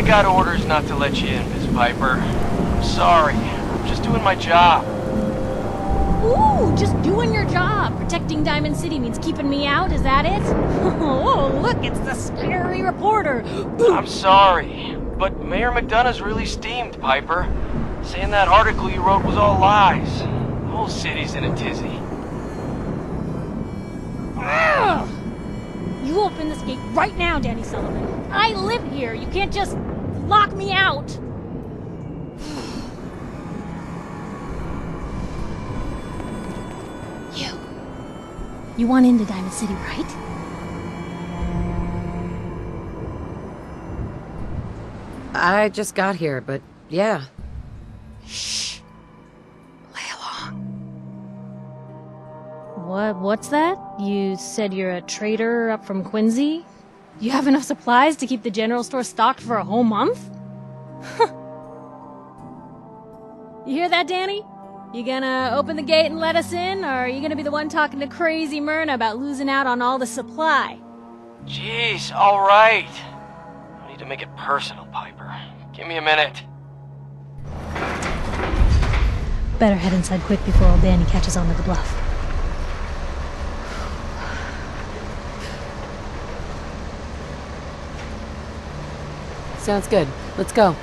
I got orders not to let you in, Miss Piper. I'm sorry. I'm just doing my job. Ooh, just doing your job. Protecting Diamond City means keeping me out, is that it? Oh, look, it's the scary reporter. I'm sorry, but Mayor McDonough's really steamed, Piper. Saying that article you wrote was all lies. The whole city's in a tizzy. Ugh. You open this gate right now, Danny Sullivan. I live here. You can't just lock me out. You want into Diamond City, right? I just got here, but yeah. Shh. Play along. What's that? You said you're a trader up from Quincy? You have enough supplies to keep the general store stocked for a whole month? You hear that, Danny? You gonna open the gate and let us in, or are you gonna be the one talking to crazy Myrna about losing out on all the supply? Jeez, all right. I need to make it personal, Piper. Give me a minute. Better head inside quick before old Danny catches on to the bluff. Sounds good. Let's go.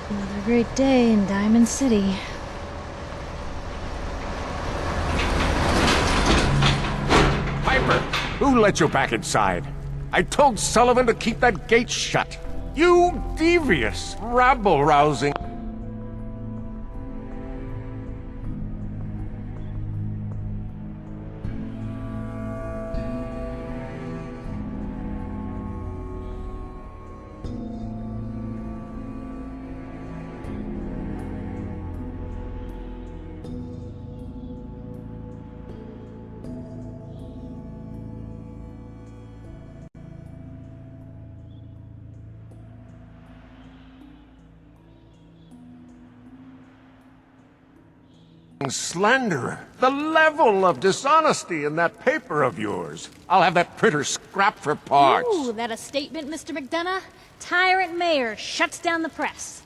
Another great day in Diamond City. Who let you back inside? I told Sullivan to keep that gate shut. You devious, rabble-rousing... slanderer. The level of dishonesty in that paper of yours. I'll have that printer scrapped for parts. Ooh, that a statement, Mr. McDonough? Tyrant mayor shuts down the press.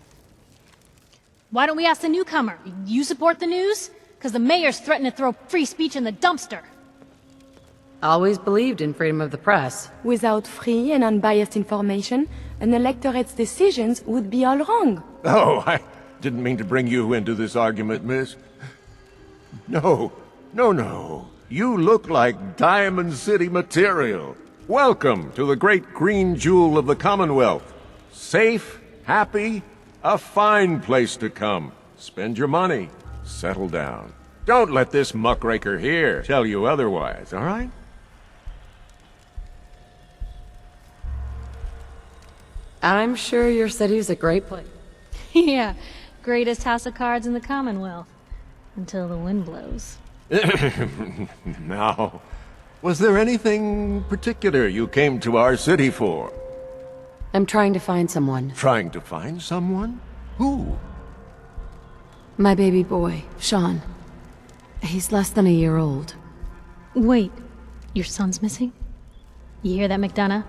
Why don't we ask the newcomer? You support the news? Because the mayor's threatened to throw free speech in the dumpster. Always believed in freedom of the press. Without free and unbiased information, an electorate's decisions would be all wrong. Oh, I didn't mean to bring you into this argument, miss. No. You look like Diamond City material. Welcome to the great green jewel of the Commonwealth. Safe, happy, a fine place to come. Spend your money. Settle down. Don't let this muckraker here tell you otherwise, all right? I'm sure your city's a great place. Yeah, greatest house of cards in the Commonwealth. Until the wind blows. Now, was there anything particular you came to our city for? I'm trying to find someone. Trying to find someone? Who? My baby boy, Sean. He's less than a year old. Wait, your son's missing? You hear that, McDonough?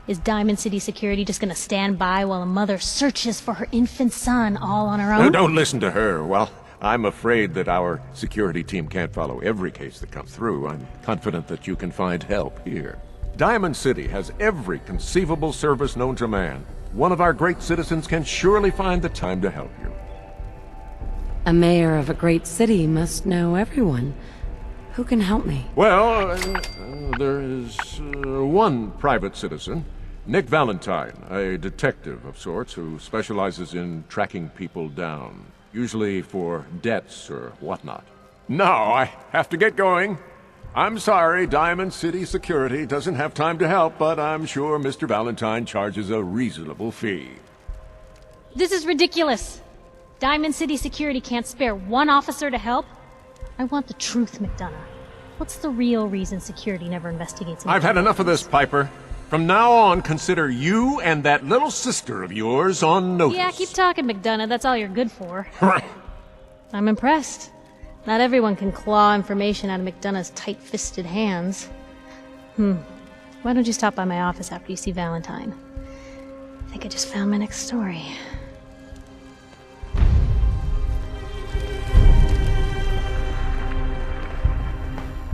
Is Diamond City Security just gonna stand by while a mother searches for her infant son all on her own? Don't listen to her. Well, I'm afraid that our security team can't follow every case that comes through. I'm confident that you can find help here. Diamond City has every conceivable service known to man. One of our great citizens can surely find the time to help you. A mayor of a great city must know everyone. Who can help me? Well, there is one private citizen, Nick Valentine, a detective of sorts who specializes in tracking people down. Usually for debts or whatnot. Now, I have to get going. I'm sorry, Diamond City Security doesn't have time to help, but I'm sure Mr. Valentine charges a reasonable fee. This is ridiculous. Diamond City Security can't spare one officer to help? I want the truth, McDonough. What's the real reason security never investigates? I've had enough of this, Piper. From now on, consider you and that little sister of yours on notice. Yeah, keep talking, McDonough. That's all you're good for. I'm impressed. Not everyone can claw information out of McDonough's tight-fisted hands. Why don't you stop by my office after you see Valentine? I think I just found my next story.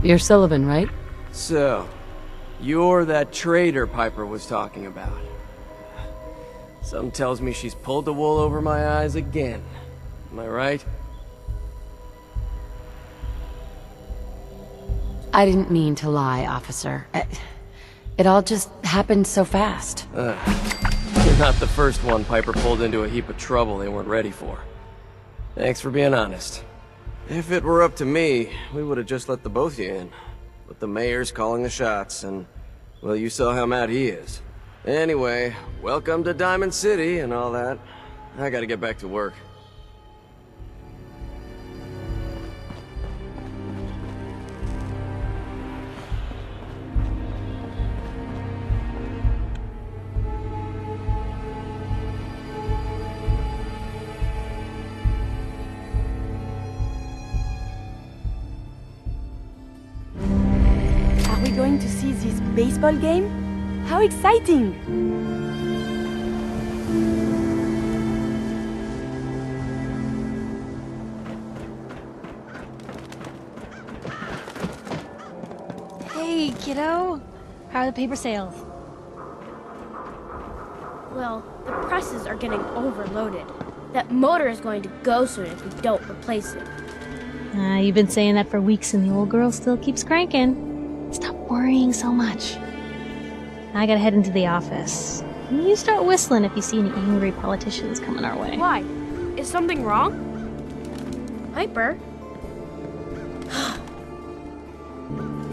You're Sullivan, right? So, you're that traitor Piper was talking about. Something tells me she's pulled the wool over my eyes again. Am I right? I didn't mean to lie, officer. It all just happened so fast. You're not the first one Piper pulled into a heap of trouble they weren't ready for. Thanks for being honest. If it were up to me, we would have just let the both of you in. But the mayor's calling the shots, and, well, you saw how mad he is. Anyway, welcome to Diamond City and all that. I gotta get back to work. Are we going to see this baseball game? How exciting! Hey, kiddo. How are the paper sales? Well, the presses are getting overloaded. That motor is going to go soon if we don't replace it. You've been saying that for weeks and the old girl still keeps cranking. Stop worrying so much. I gotta head into the office. You start whistling if you see any angry politicians coming our way. Why? Is something wrong? Piper?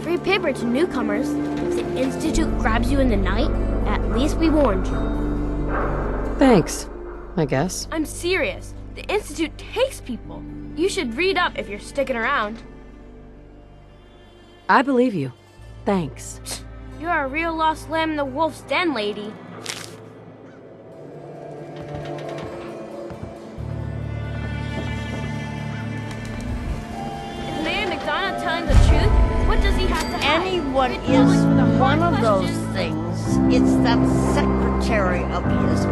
Free paper to newcomers. If the Institute grabs you in the night, at least we warned you. Thanks, I guess. I'm serious. The Institute takes people. You should read up if you're sticking around. I believe you. Thanks. You're a real lost lamb in the wolf's den, lady. Is Mayor McDonough telling the truth? What does he have to hide? Anyone Good is public with the hard one of those questions. things. It's that secretary of his,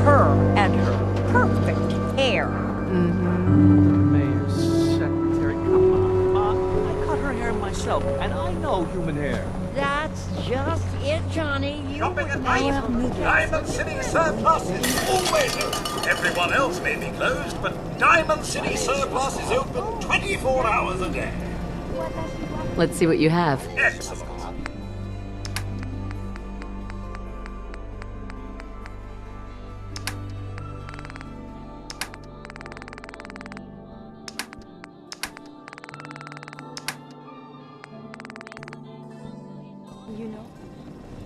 her and her perfect hair. Mayor's secretary, come on, Ma. I cut her hair myself, and I know human hair. That's just it, Johnny. You Shopping at well, Diamond City Surplus is always open. Everyone else may be closed, but Diamond City Surplus is open 24 hours a day. Let's see what you have. Excellent. You know,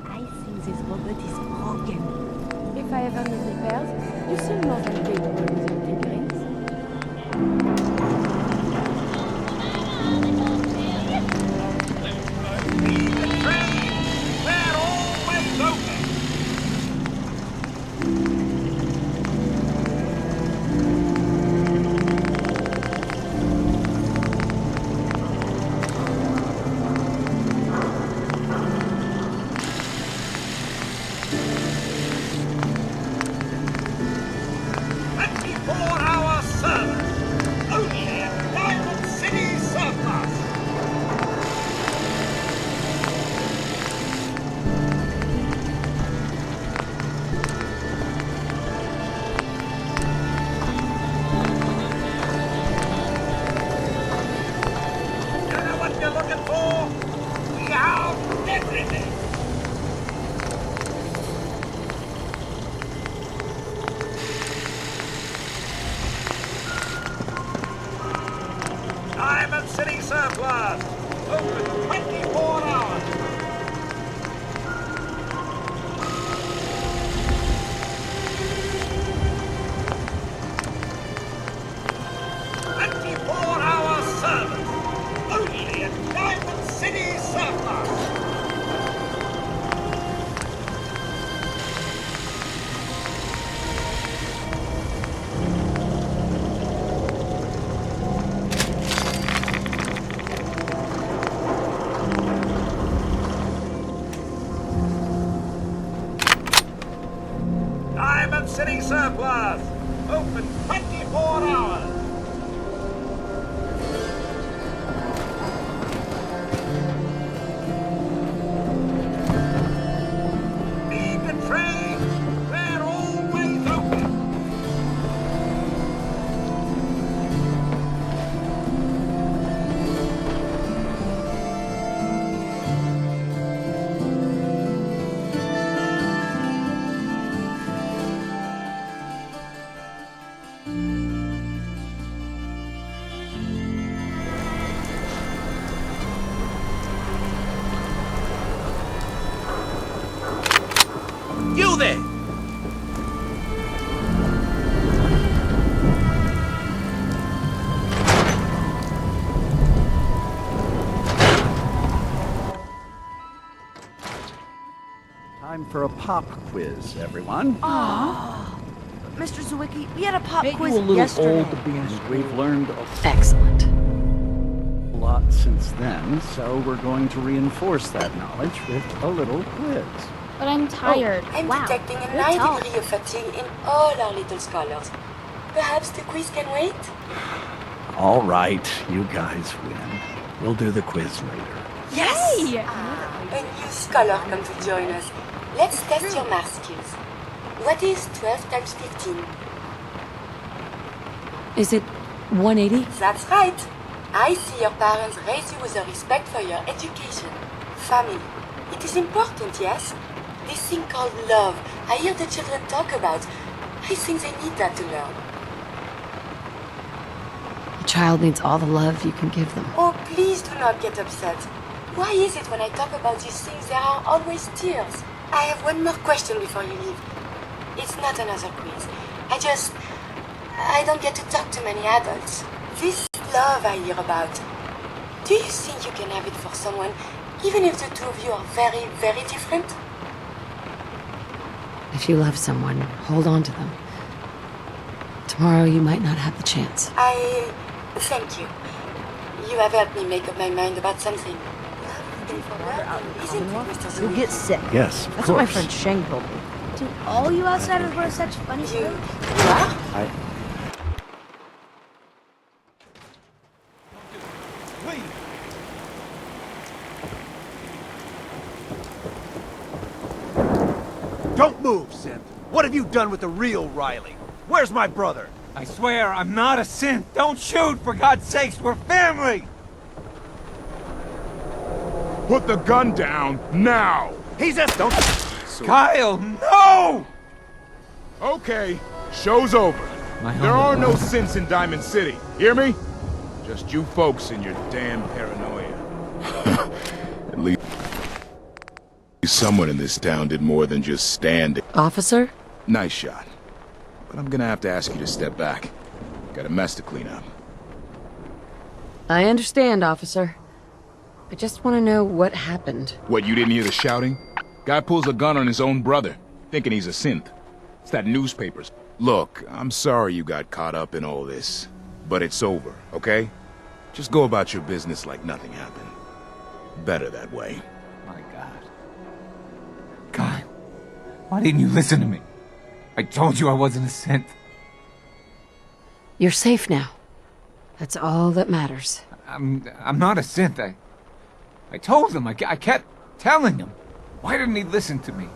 I think this robot is broken. If I ever need repairs, you still more than capable with your tinkerings. Leave the train. They're always open. Four-hour service. Only at Diamond City Surplus. You know what you're looking for? We have everything. Diamond City Surplus. Open 24 hours. Hour service. Only at Diamond City Surplus. Diamond City Surplus. Open 24 hours. Need the train? They're always open. You there! Time for a pop quiz, everyone. Mr. Zwicky, we had a pop Ain't quiz you a little yesterday. old to be in school? We've learned a Excellent. lot since then, so we're going to reinforce that knowledge with a little quiz. But I'm tired. I'm wow. detecting a Good high talk. degree of fatigue in all our little scholars. Perhaps the quiz can wait? All right, you guys win. We'll do the quiz later. Yes! A new scholar come to join us. Let's test your math skills. What is 12 times 15? Is it 180? That's right. I see your parents raise you with a respect for your education. family. It is important, yes? This thing called love, I hear the children talk about. I think they need that to learn. A child needs all the love you can give them. Oh, please do not get upset. Why is it when I talk about these things there are always tears? I have one more question before you leave. It's not another quiz. I don't get to talk to many adults. This love I hear about, do you think you can have it for someone, even if the two of you are very, very different? If you love someone, hold on to them. Tomorrow you might not have the chance. Thank you. You have helped me make up my mind about something. You'll get sick. Yes, of That's course. what my friend Sheng told me. Do all you outsiders wear such funny clothes? Don't move, synth. What have you done with the real Riley? Where's my brother? I swear, I'm not a synth. Don't shoot, for God's sakes, we're family! Put the gun down, now! He's a... Don't... Kyle, no! Okay, show's over. There are no synths in Diamond City, hear me? Just you folks and your damn paranoia. At least someone in this town did more than just stand it. Officer? Nice shot. But I'm gonna have to ask you to step back. Got a mess to clean up. I understand, officer. I just want to know what happened. What, you didn't hear the shouting? Guy pulls a gun on his own brother, thinking he's a synth. It's that newspaper's. Look, I'm sorry you got caught up in all this, but it's over, okay? Just go about your business like nothing happened. Better that way. My God. God, why didn't you listen to me? I told you I wasn't a synth. You're safe now. That's all that matters. I'm not a synth. I told him. I kept telling him. Why didn't he listen to me?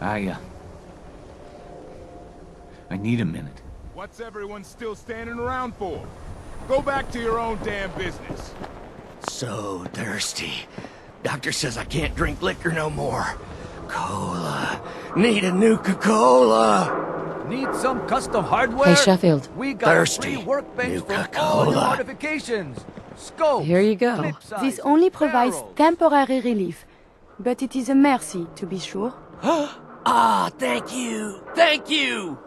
I need a minute. What's everyone still standing around for? Go back to your own damn business. So thirsty. Doctor says I can't drink liquor no more. Cola. Need a Nuka-Cola. Need some custom hardware? Hey, Sheffield. We got Thirsty. a free workbench for all your Nuka-Cola. modifications. Scopes. Here you go. clip size, This only provides barrels. temporary relief, but it is a mercy, to be sure. Ah, thank you. Thank you.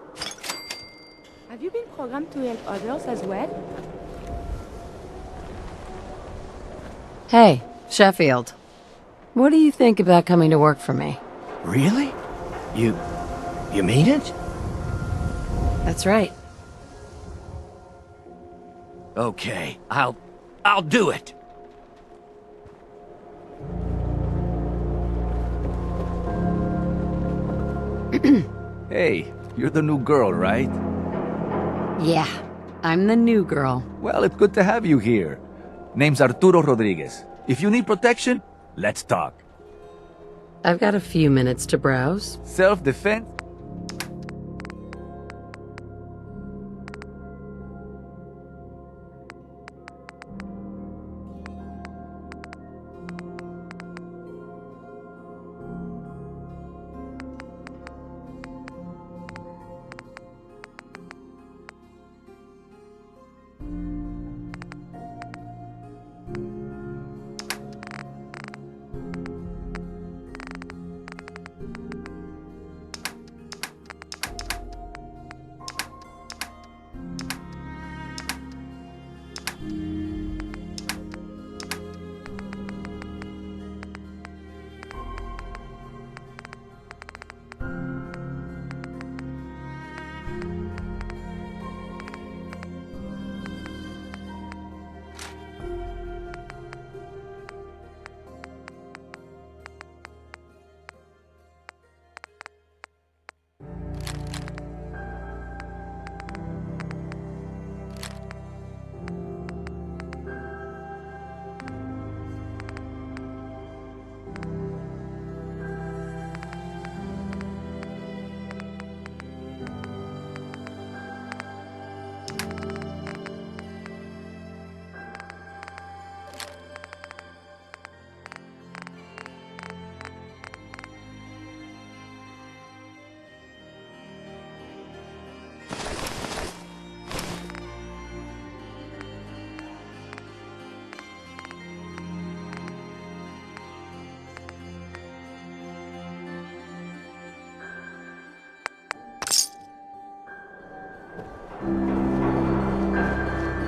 Have you been programmed to help others as well? Hey, Sheffield. What do you think about coming to work for me? Really? You mean it? That's right. Okay, I'll do it. Hey, you're the new girl, right? Yeah, I'm the new girl. Well, it's good to have you here. Name's Arturo Rodriguez. If you need protection, let's talk. I've got a few minutes to browse. Self-defense?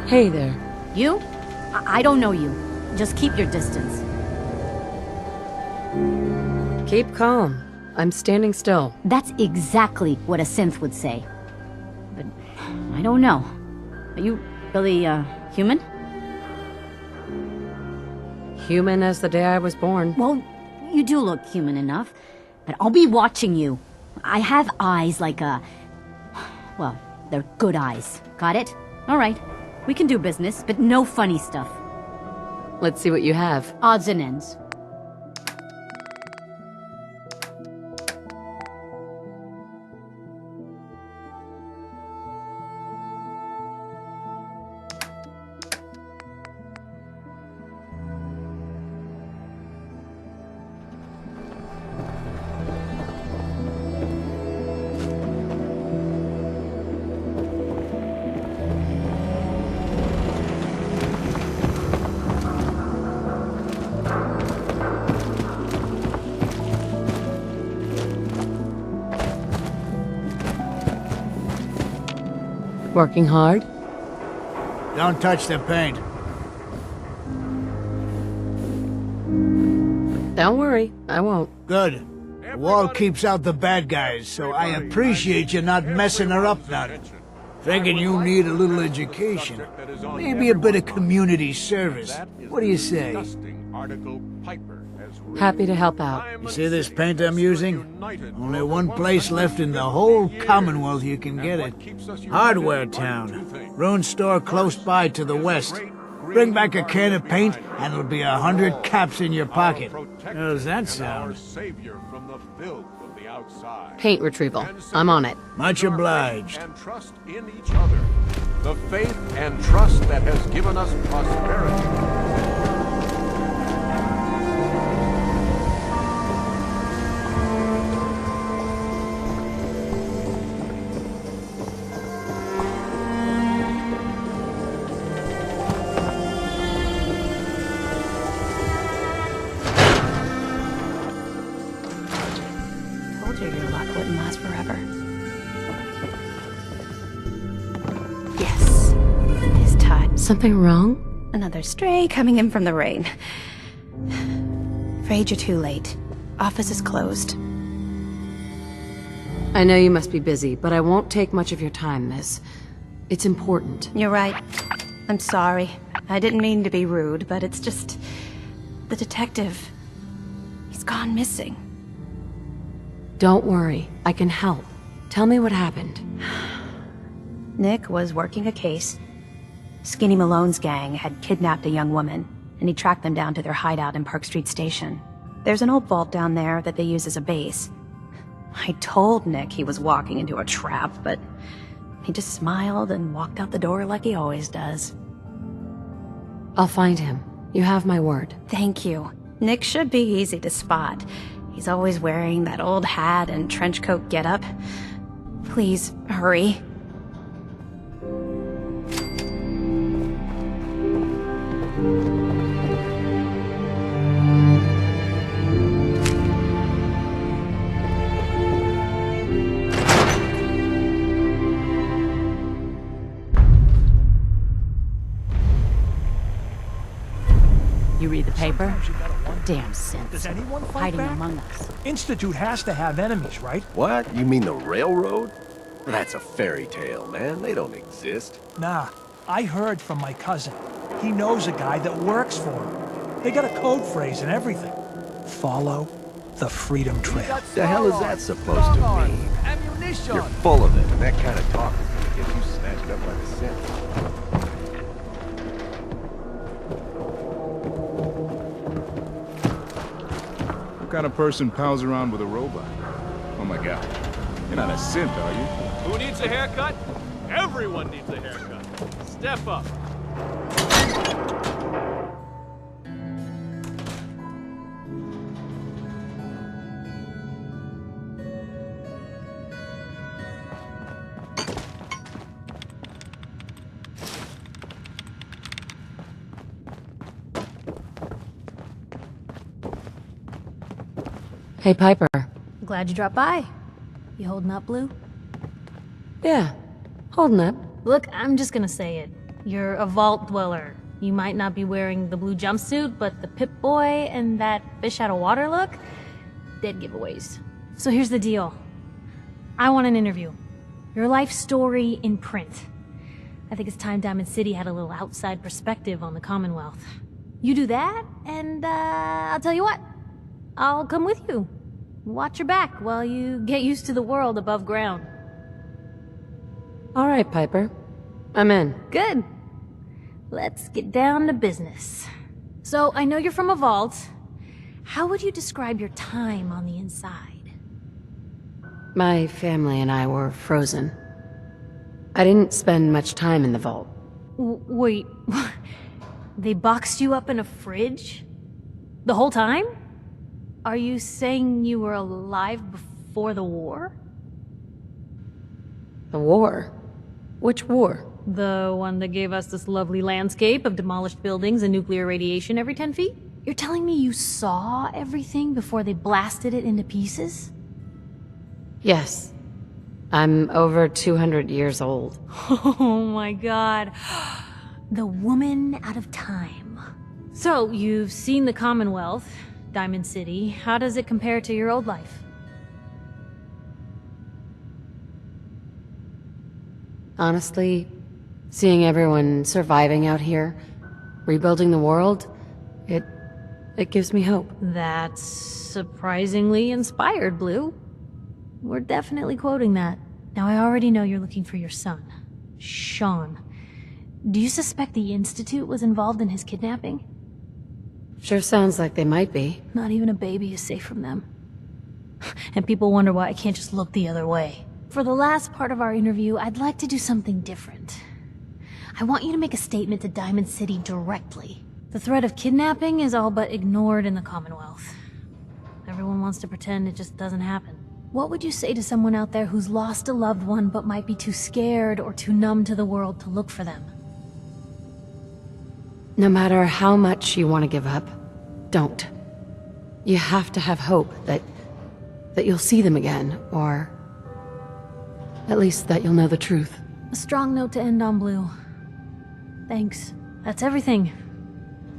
Hey there. You? I don't know you. Just keep your distance. Keep calm. I'm standing still. That's exactly what a synth would say. But I don't know. Are you really, human? Human as the day I was born. Well, you do look human enough. But I'll be watching you. I have eyes like well, they're good eyes. Got it? Alright. We can do business, but no funny stuff. Let's see what you have. Odds and ends. Working hard? Don't touch the paint. Don't worry, I won't. Good. The wall keeps out the bad guys, so I appreciate you not messing her up none. Thinking you need a little education. Maybe a bit of community service. What do you say? Happy to help out. You see this paint I'm using? Only one place left in the whole Commonwealth you can get it. Hardware Town. Ruin store close by to the west. Bring back a can of paint, and it'll be 100 caps in your pocket. How's that sound? Paint retrieval. I'm on it. Much obliged. And trust in each other. The faith and trust that has given us prosperity. Your luck wouldn't last forever. Yes. His time. Something wrong? Another stray coming in from the rain. Afraid you're too late. Office is closed. I know you must be busy, but I won't take much of your time, miss. It's important. You're right. I'm sorry. I didn't mean to be rude, but it's just... the detective... he's gone missing. Don't worry, I can help. Tell me what happened. Nick was working a case. Skinny Malone's gang had kidnapped a young woman, and he tracked them down to their hideout in Park Street Station. There's an old vault down there that they use as a base. I told Nick he was walking into a trap, but he just smiled and walked out the door like he always does. I'll find him. You have my word. Thank you. Nick should be easy to spot. He's always wearing that old hat and trench coat getup. Please, hurry. You read the paper? Damn synths. Does anyone fight hiding back? among us. Institute has to have enemies, right? What? You mean the railroad? That's a fairy tale, man. They don't exist. Nah, I heard from my cousin. He knows a guy that works for him. They got a code phrase and everything. Follow the Freedom Trail. The hell is that supposed to mean? Ammunition! You're full of it, and that kind of talk is gonna get you snatched up by the synth. What kind of person pals around with a robot? Oh my god. You're not a synth, are you? Who needs a haircut? Everyone needs a haircut. Step up. Hey, Piper. Glad you dropped by. You holding up, Blue? Yeah, holding up. Look, I'm just gonna say it. You're a vault dweller. You might not be wearing the blue jumpsuit, but the Pip-Boy and that fish out of water look? Dead giveaways. So here's the deal. I want an interview. Your life story in print. I think it's time Diamond City had a little outside perspective on the Commonwealth. You do that, and I'll tell you what. I'll come with you. Watch your back while you get used to the world above ground. All right, Piper. I'm in. Good. Let's get down to business. So, I know you're from a vault. How would you describe your time on the inside? My family and I were frozen. I didn't spend much time in the vault. Wait, they boxed you up in a fridge? The whole time? Are you saying you were alive before the war? The war? Which war? The one that gave us this lovely landscape of demolished buildings and nuclear radiation every 10 feet? You're telling me you saw everything before they blasted it into pieces? Yes. I'm over 200 years old. Oh my god. The woman out of time. So, you've seen the Commonwealth, Diamond City. How does it compare to your old life? Honestly, seeing everyone surviving out here, rebuilding the world, it gives me hope. That's surprisingly inspired, Blue. We're definitely quoting that. Now, I already know you're looking for your son, Sean. Do you suspect the Institute was involved in his kidnapping? Sure sounds like they might be. Not even a baby is safe from them. And people wonder why I can't just look the other way. For the last part of our interview, I'd like to do something different. I want you to make a statement to Diamond City directly. The threat of kidnapping is all but ignored in the Commonwealth. Everyone wants to pretend it just doesn't happen. What would you say to someone out there who's lost a loved one but might be too scared or too numb to the world to look for them? No matter how much you want to give up, don't. You have to have hope that you'll see them again, or at least that you'll know the truth. A strong note to end on, Blue. Thanks. That's everything.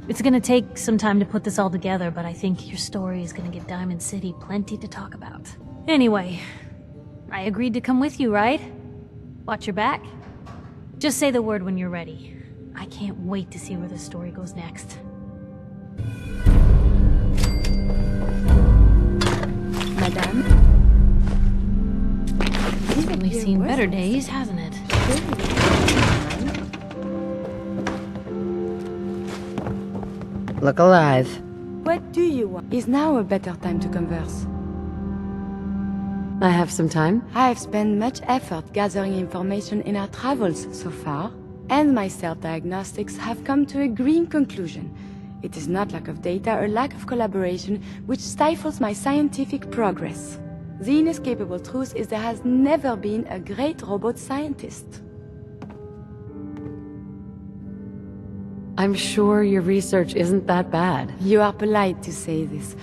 It's gonna take some time to put this all together, but I think your story is gonna give Diamond City plenty to talk about. Anyway, I agreed to come with you, right? Watch your back. Just say the word when you're ready. I can't wait to see where this story goes next. Madame? It's certainly seen better days, hasn't it? Look alive. What do you want? Is now a better time to converse? I have some time. I have spent much effort gathering information in our travels so far, and my self-diagnostics have come to a green conclusion. It is not lack of data or lack of collaboration which stifles my scientific progress. The inescapable truth is there has never been a great robot scientist. I'm sure your research isn't that bad. You are polite to say this,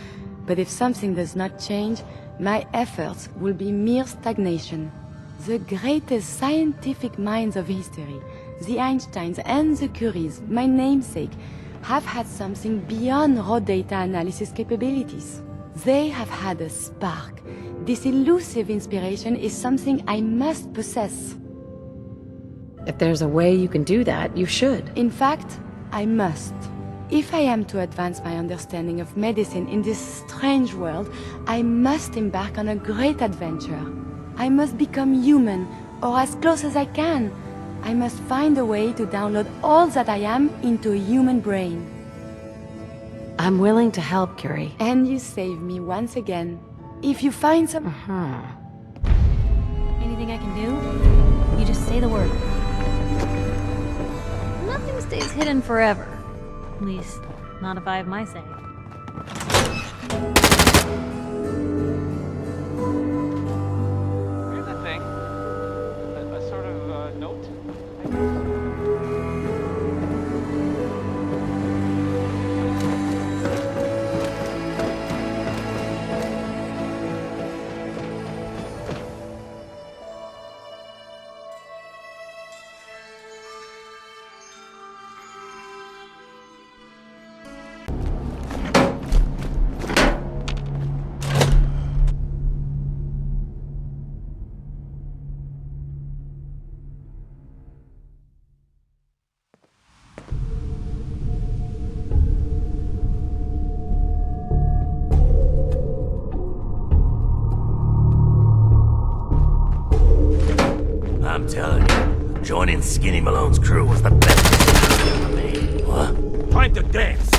but if something does not change, my efforts will be mere stagnation. The greatest scientific minds of history, the Einsteins and the Curies, my namesake, have had something beyond raw data analysis capabilities. They have had a spark. This elusive inspiration is something I must possess. If there's a way you can do that, you should. In fact, I must. If I am to advance my understanding of medicine in this strange world, I must embark on a great adventure. I must become human, or as close as I can. I must find a way to download all that I am into a human brain. I'm willing to help, Curie. And you save me once again. If you find some... Anything I can do? You just say the word. Nothing stays hidden forever. At least, not if I have my say. Here's a thing. A sort of note. Joining Skinny Malone's crew was the best decision I've ever made. What? Time to dance!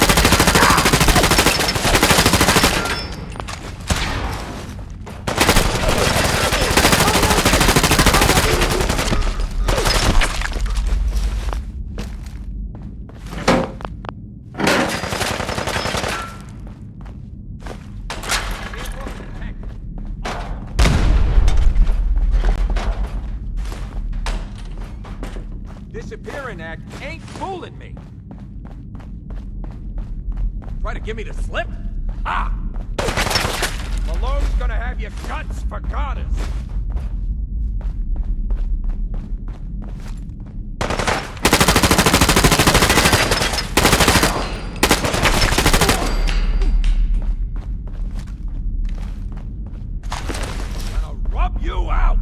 Disappearing act ain't fooling me. Try to give me the slip? Ha! Malone's gonna have your guts for goddess. Gonna rub you out!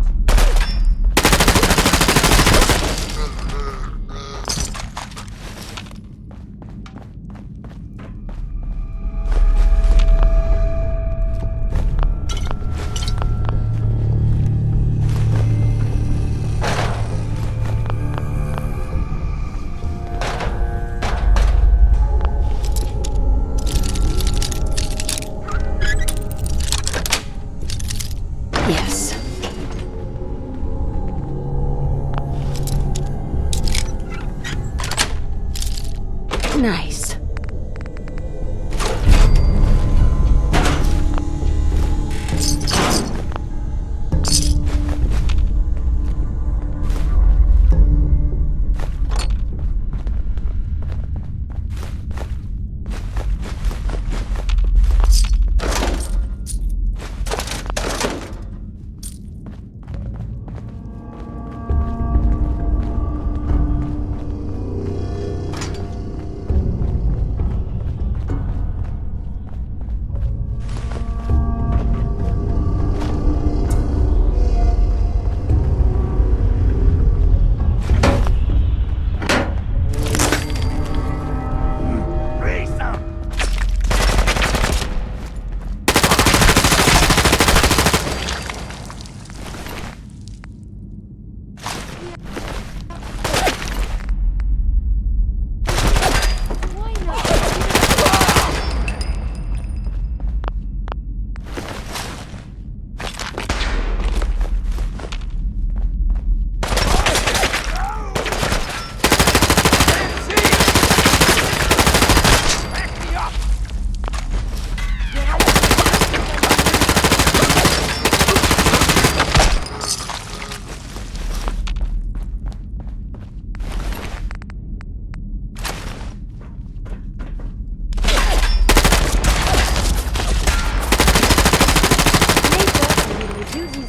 Yes. Nice.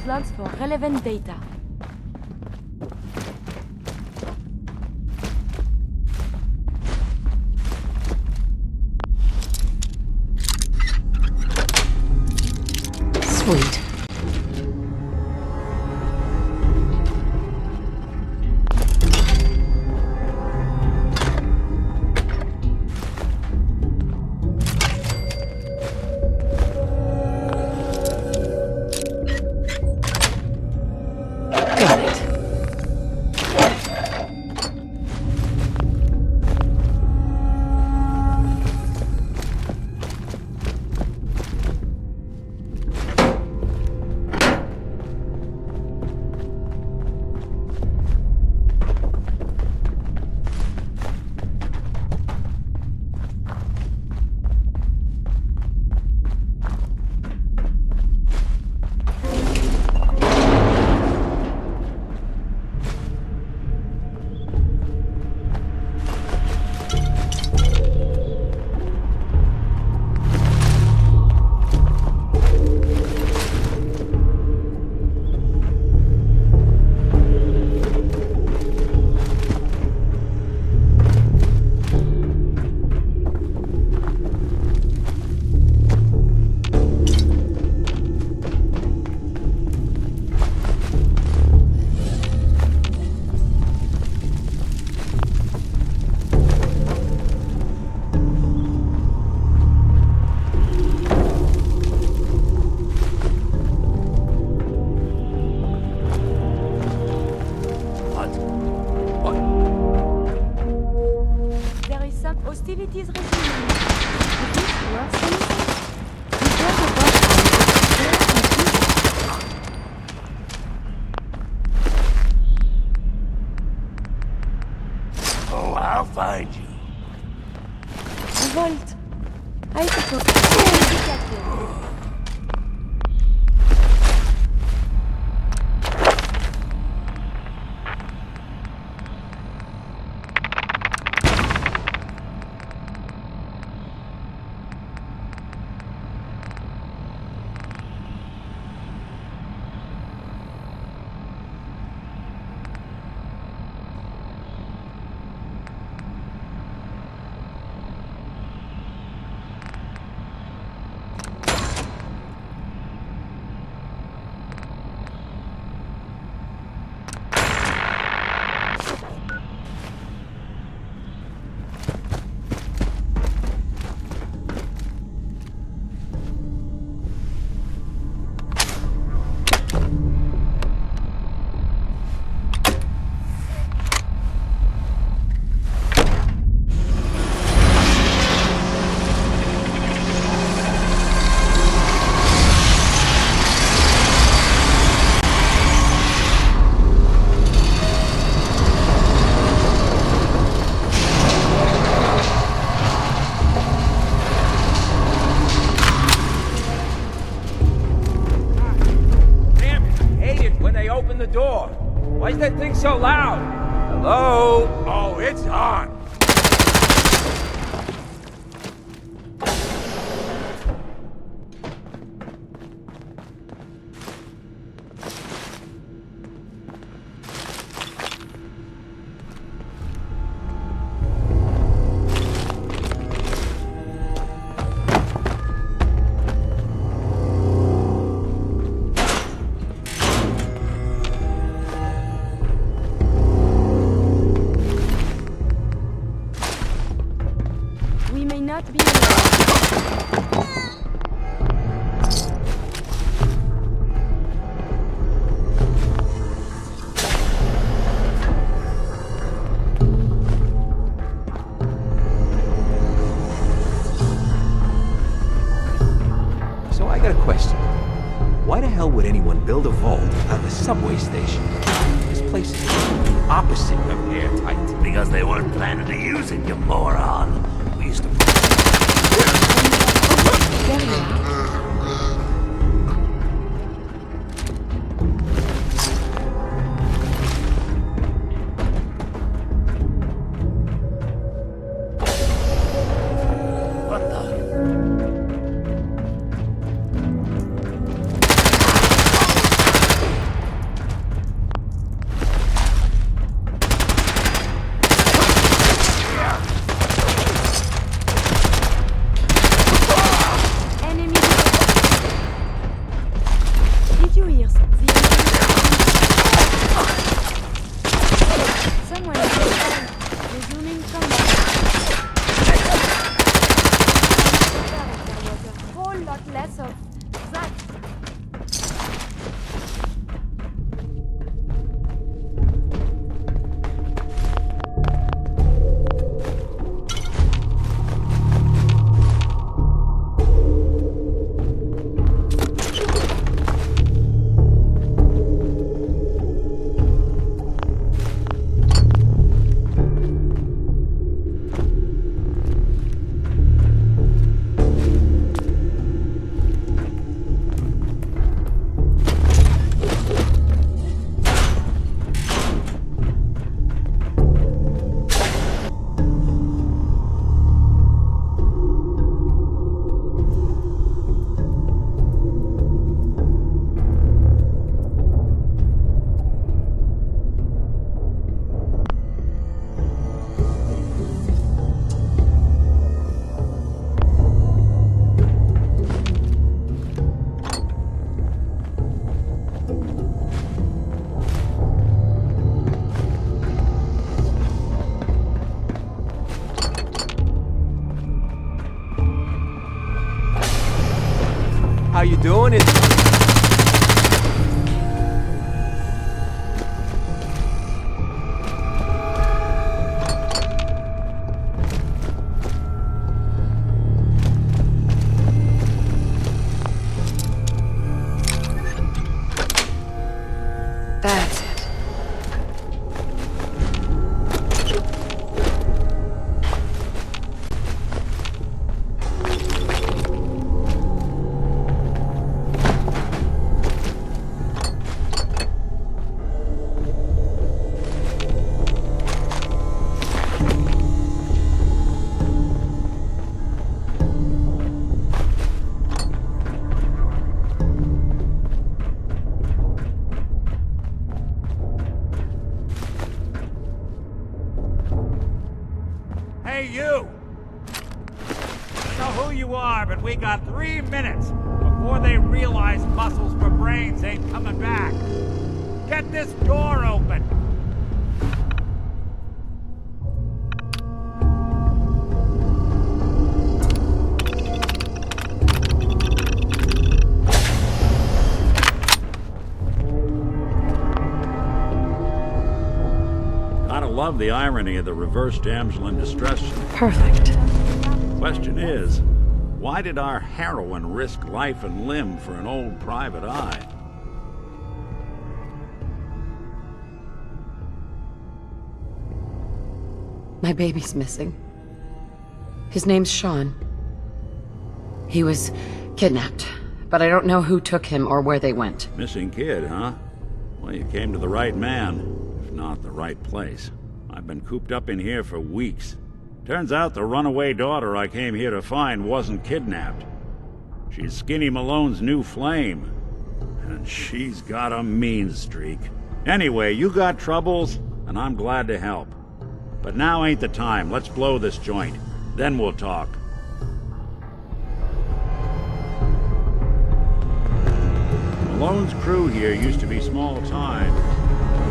Logs for relevant data. Sweet. Got it. vault. I suppose. Be careful. Open the door. Why is that thing so loud? Hello? Oh, it's on. Build a vault at the subway station. This place is the opposite of airtight. Because they weren't planning to use it, you moron. We used to... How you doing? That's it. don't know who you are, but we got 3 minutes before they realize muscles for brains ain't coming back. Get this door open! Gotta love the irony of the reverse damsel in distress. Perfect. Question is, why did our heroine risk life and limb for an old private eye? My baby's missing. His name's Sean. He was kidnapped, but I don't know who took him or where they went. Missing kid, huh? Well, you came to the right man, if not the right place. I've been cooped up in here for weeks. Turns out the runaway daughter I came here to find wasn't kidnapped. She's Skinny Malone's new flame. And she's got a mean streak. Anyway, you got troubles, and I'm glad to help. But now ain't the time. Let's blow this joint. Then we'll talk. Malone's crew here used to be small time.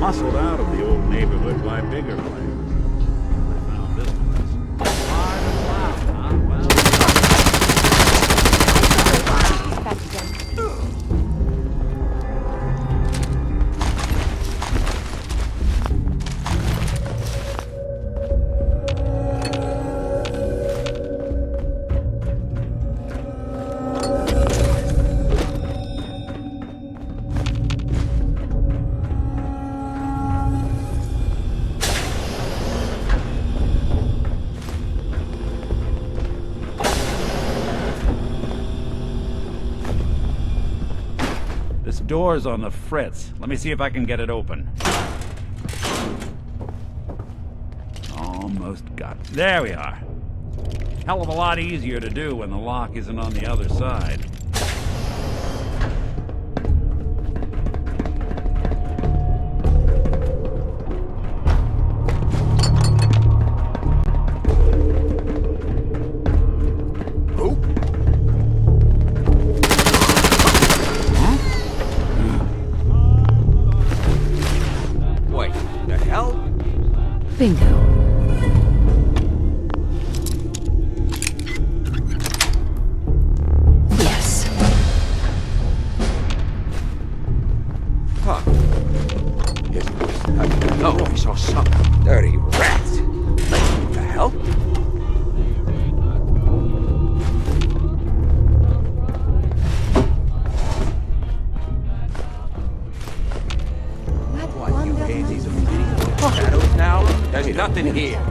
Muscled out of the old neighborhood by bigger players. I found this place. Hard and loud, huh? Well... Door's on the fritz. Let me see if I can get it open. Almost got it. There we are. Hell of a lot easier to do when the lock isn't on the other side. Bingo. Yes. Huh. I don't know if he saw some dirty rats. What the hell? What, you pansies are video shadows now? There's nothing here.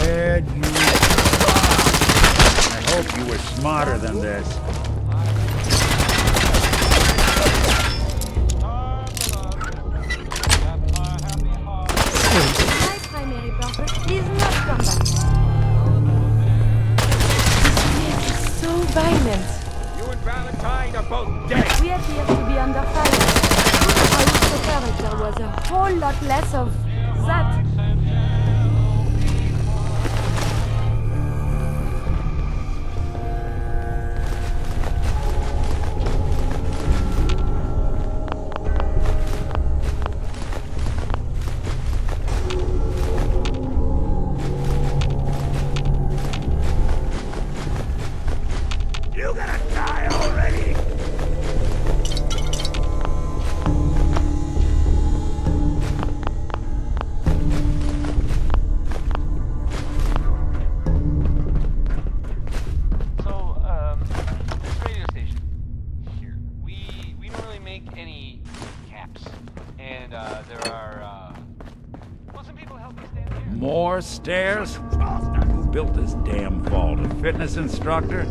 Ed, you... I hope you were smarter than this. My primary purpose is not come back. This is so violent. You and Valentine are both dead. We appear to be under fire. I would prefer if there was a whole lot less of that. You gotta die already! This radio station here, we don't really make any caps, and there are well, some people help me stand here. More stairs? Who built this damn vault? A fitness instructor?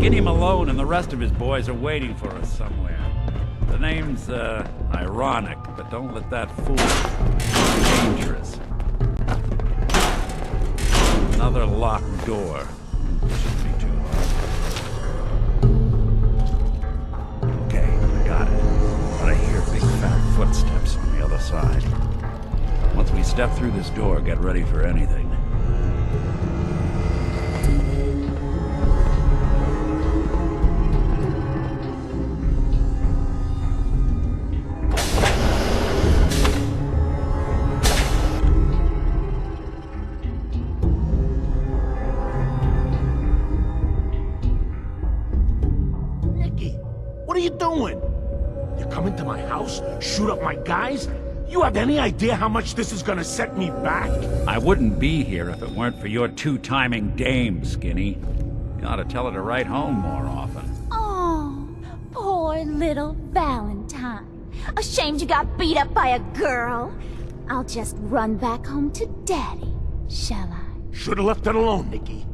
Skinny Malone and the rest of his boys are waiting for us somewhere. The name's, ironic, but don't let that fool you. Dangerous. Another locked door. Shouldn't be too hard. Okay, I got it. But I hear big fat footsteps on the other side. Once we step through this door, get ready for anything. What are you doing? You come into my house, shoot up my guys? You have any idea how much this is gonna set me back? I wouldn't be here if it weren't for your two-timing dame, Skinny. You ought to tell her to write home more often. Oh, poor little Valentine. Ashamed you got beat up by a girl? I'll just run back home to Daddy, shall I? Should've left it alone, Nikki.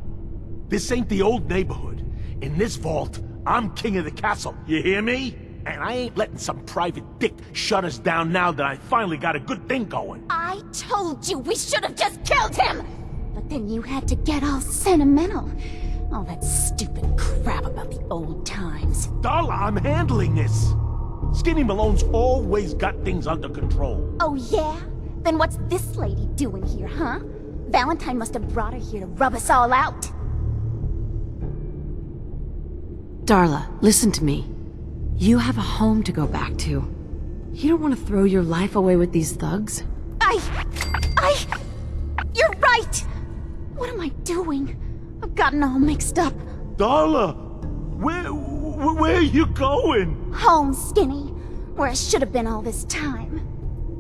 This ain't the old neighborhood. In this vault, I'm king of the castle, you hear me? And I ain't letting some private dick shut us down now that I finally got a good thing going. I told you we should have just killed him! But then you had to get all sentimental. All that stupid crap about the old times. Darla, I'm handling this. Skinny Malone's always got things under control. Oh yeah? Then what's this lady doing here, huh? Valentine must have brought her here to rub us all out. Darla, listen to me. You have a home to go back to. You don't want to throw your life away with these thugs. You're right! What am I doing? I've gotten all mixed up. Darla, where are you going? Home, Skinny, where I should have been all this time.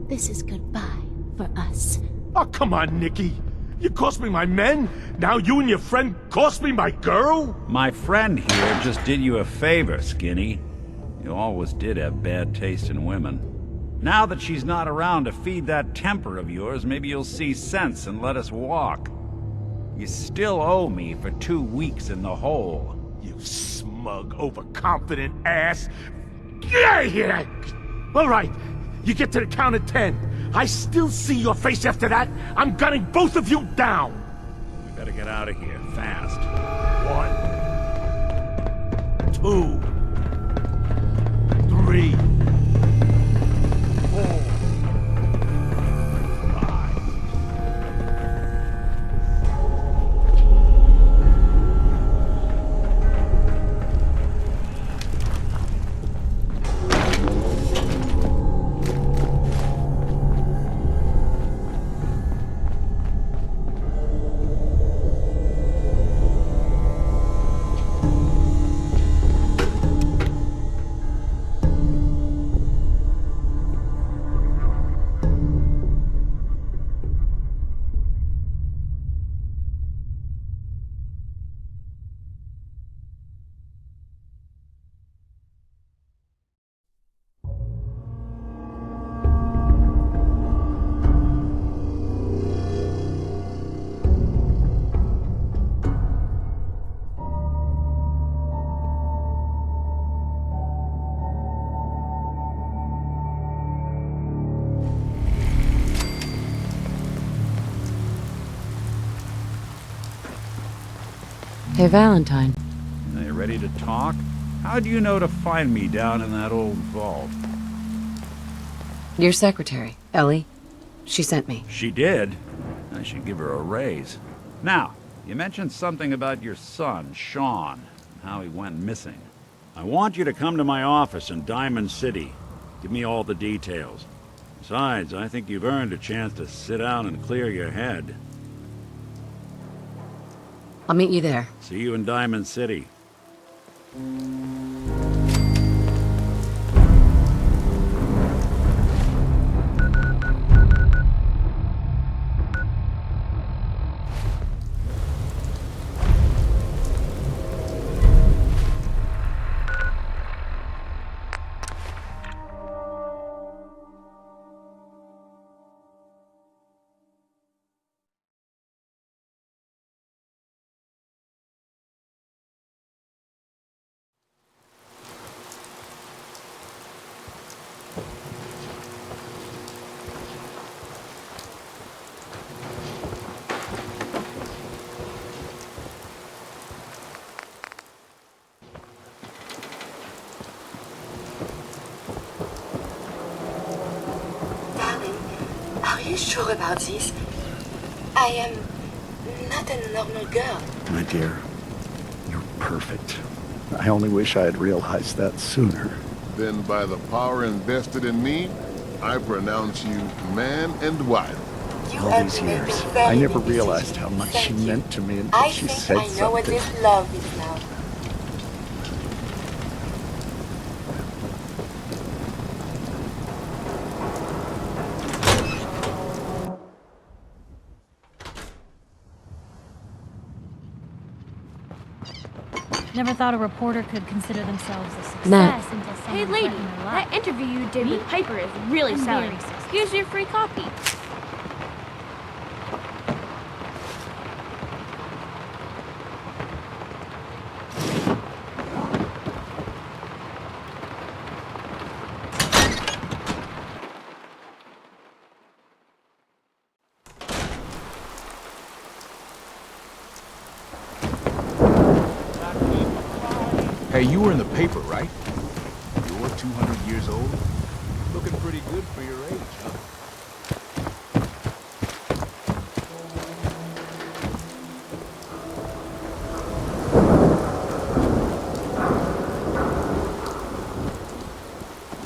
This is goodbye for us. Oh, come on, Nikki. You cost me my men, now you and your friend cost me my girl? My friend here just did you a favor, Skinny. You always did have bad taste in women. Now that she's not around to feed that temper of yours, maybe you'll see sense and let us walk. You still owe me for 2 weeks in the hole. You smug, overconfident ass. Get out of here! All right, you get to the count of 10. I still see your face after that. I'm gunning both of you down. We better get out of here, fast. 1, 2, 3, 4. Hey, Valentine. Are you ready to talk? How do you know to find me down in that old vault? Your secretary, Ellie. She sent me. She did? I should give her a raise. Now, you mentioned something about your son, Sean, and how he went missing. I want you to come to my office in Diamond City. Give me all the details. Besides, I think you've earned a chance to sit down and clear your head. I'll meet you there. See you in Diamond City. sure about this? I am not a normal girl. My dear, you're perfect. I only wish I had realized that sooner. Then by the power invested in me, I pronounce you man and wife. All these years, I never realized how much she meant to me until she said I know what something. this love is now. Never thought a reporter could consider themselves a success Nah. until someone Hey, lady, threatened their that life. interview you did with Piper is really I'm selling. very successful. Here's your free copy. Hey, you were in the paper, right? You're 200 years old? Looking pretty good for your age, huh?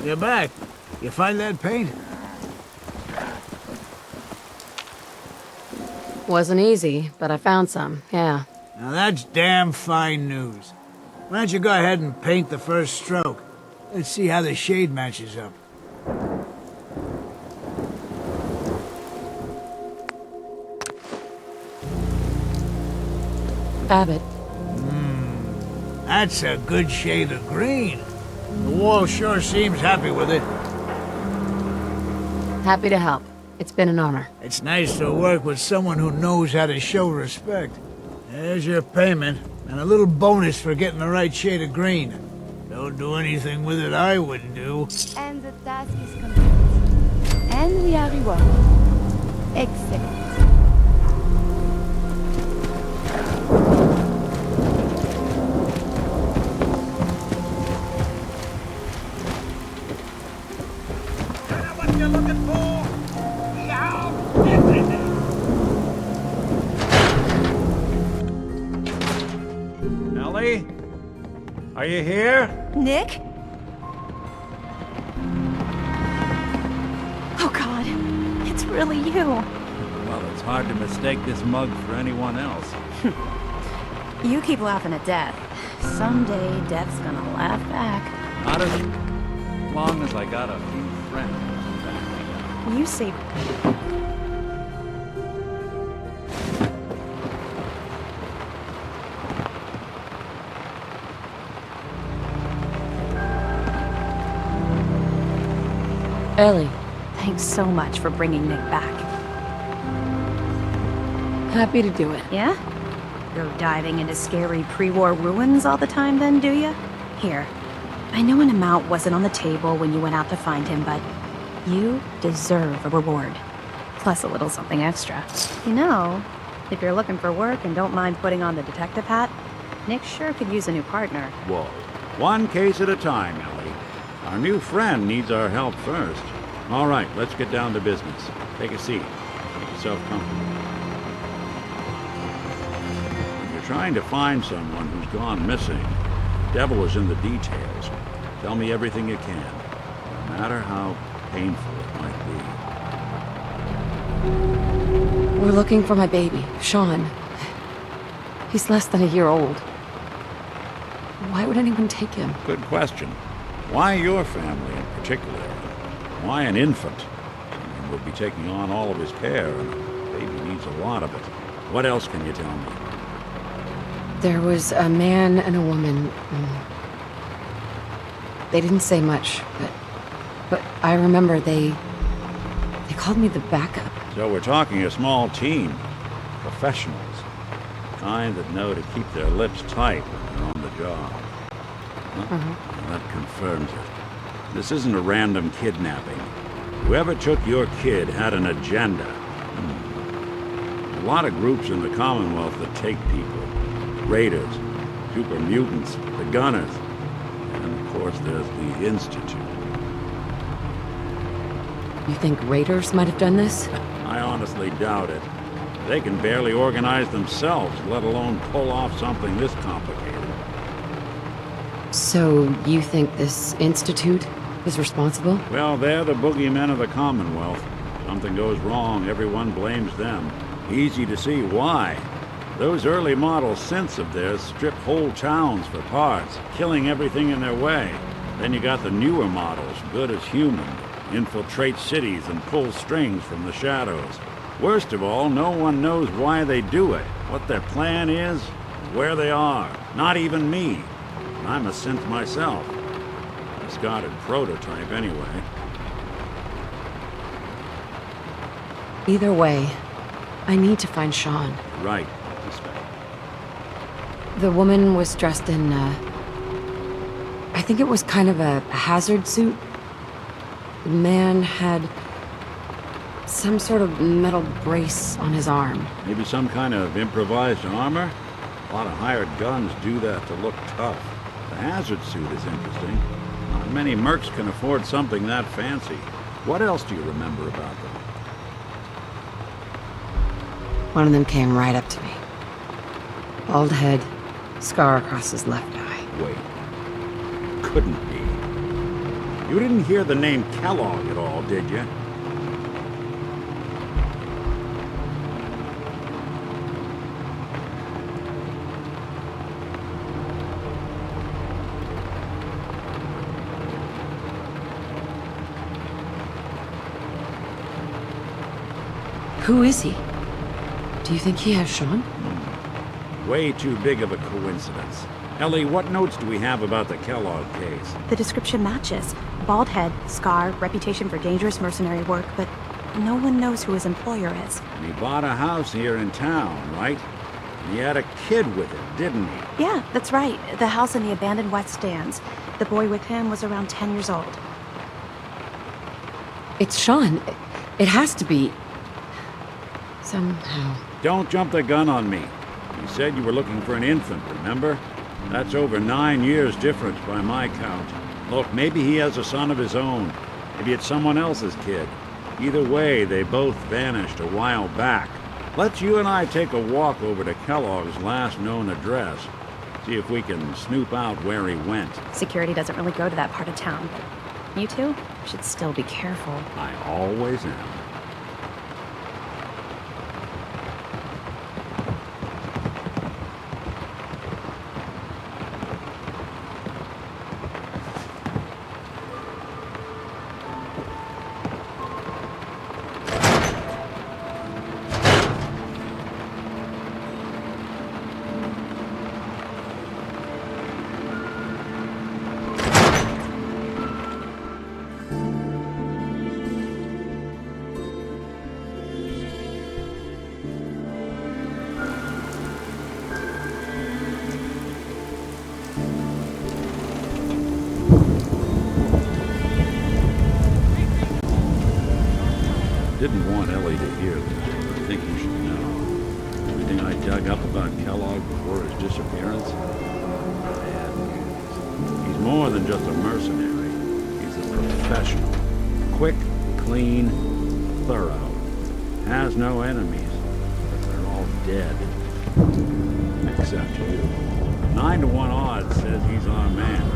You're back. You find that paint? Wasn't easy, but I found some, yeah. Now that's damn fine news. Why don't you go ahead and paint the first stroke? Let's see how the shade matches up. Abbott. That's a good shade of green. The wall sure seems happy with it. Happy to help. It's been an honor. It's nice to work with someone who knows how to show respect. There's your payment, and a little bonus for getting the right shade of green. Don't do anything with it I wouldn't do. And the task is complete. And we are rewarded. Excellent. What you looking for? Ellie? Are you here? Nick? Oh God, it's really you. Well, it's hard to mistake this mug for anyone else. You keep laughing at death. Someday, death's gonna laugh back. Not as long as I got a few friends to back me up. You say... Ellie. Thanks so much for bringing Nick back. Happy to do it. Yeah? Go diving into scary pre-war ruins all the time then, do ya? Here, I know an amount wasn't on the table when you went out to find him, but you deserve a reward. Plus a little something extra. You know, if you're looking for work and don't mind putting on the detective hat, Nick sure could use a new partner. Whoa. One case at a time, Ellie. Our new friend needs our help first. All right, let's get down to business. Take a seat. Make yourself comfortable. If you're trying to find someone who's gone missing, the devil is in the details. Tell me everything you can, no matter how painful it might be. We're looking for my baby, Sean. He's less than a year old. Why would anyone take him? Good question. Why your family in particular? Why an infant? Someone would be taking on all of his care, and the baby needs a lot of it. What else can you tell me? There was a man and a woman. They didn't say much, but I remember they called me the backup. So we're talking a small team. Professionals. Kind that know to keep their lips tight when they're on the job. Well, that confirms it. This isn't a random kidnapping. Whoever took your kid had an agenda. A lot of groups in the Commonwealth that take people. Raiders, super mutants, the Gunners, and of course there's the Institute. You think raiders might have done this? I honestly doubt it. They can barely organize themselves, let alone pull off something this complicated. So, you think this institute is responsible? Well, they're the boogeymen of the Commonwealth. Something goes wrong, everyone blames them. Easy to see why. Those early model synths of theirs strip whole towns for parts, killing everything in their way. Then you got the newer models, good as human, infiltrate cities and pull strings from the shadows. Worst of all, no one knows why they do it, what their plan is, where they are. Not even me. I'm a synth myself. A discarded prototype, anyway. Either way, I need to find Sean. Right. The woman was dressed in, I think it was kind of a hazard suit. The man had some sort of metal brace on his arm. Maybe some kind of improvised armor? A lot of hired guns do that to look tough. The hazard suit is interesting. Not many mercs can afford something that fancy. What else do you remember about them? One of them came right up to me. Bald head, scar across his left eye. Wait. Couldn't be. You didn't hear the name Kellogg at all, did you? Who is he? Do you think he has Sean? Way too big of a coincidence. Ellie, what notes do we have about the Kellogg case? The description matches. Bald head, scar, reputation for dangerous mercenary work, but no one knows who his employer is. And he bought a house here in town, right? And he had a kid with it, didn't he? Yeah, that's right. The house in the abandoned West Stands. The boy with him was around 10 years old. It's Sean. It has to be. Somehow. Don't jump the gun on me. You said you were looking for an infant, remember? That's over 9 years difference by my count. Look, maybe he has a son of his own. Maybe it's someone else's kid. Either way, they both vanished a while back. Let's you and I take a walk over to Kellogg's last known address. See if we can snoop out where he went. Security doesn't really go to that part of town. You two should still be careful. I always am. Didn't want Ellie to hear this, but I think you should know. Everything I dug up about Kellogg before his disappearance, man, he's more than just a mercenary. He's a professional. Quick, clean, thorough. Has no enemies, but they're all dead. Except you. 9 to 1 odds says he's our man.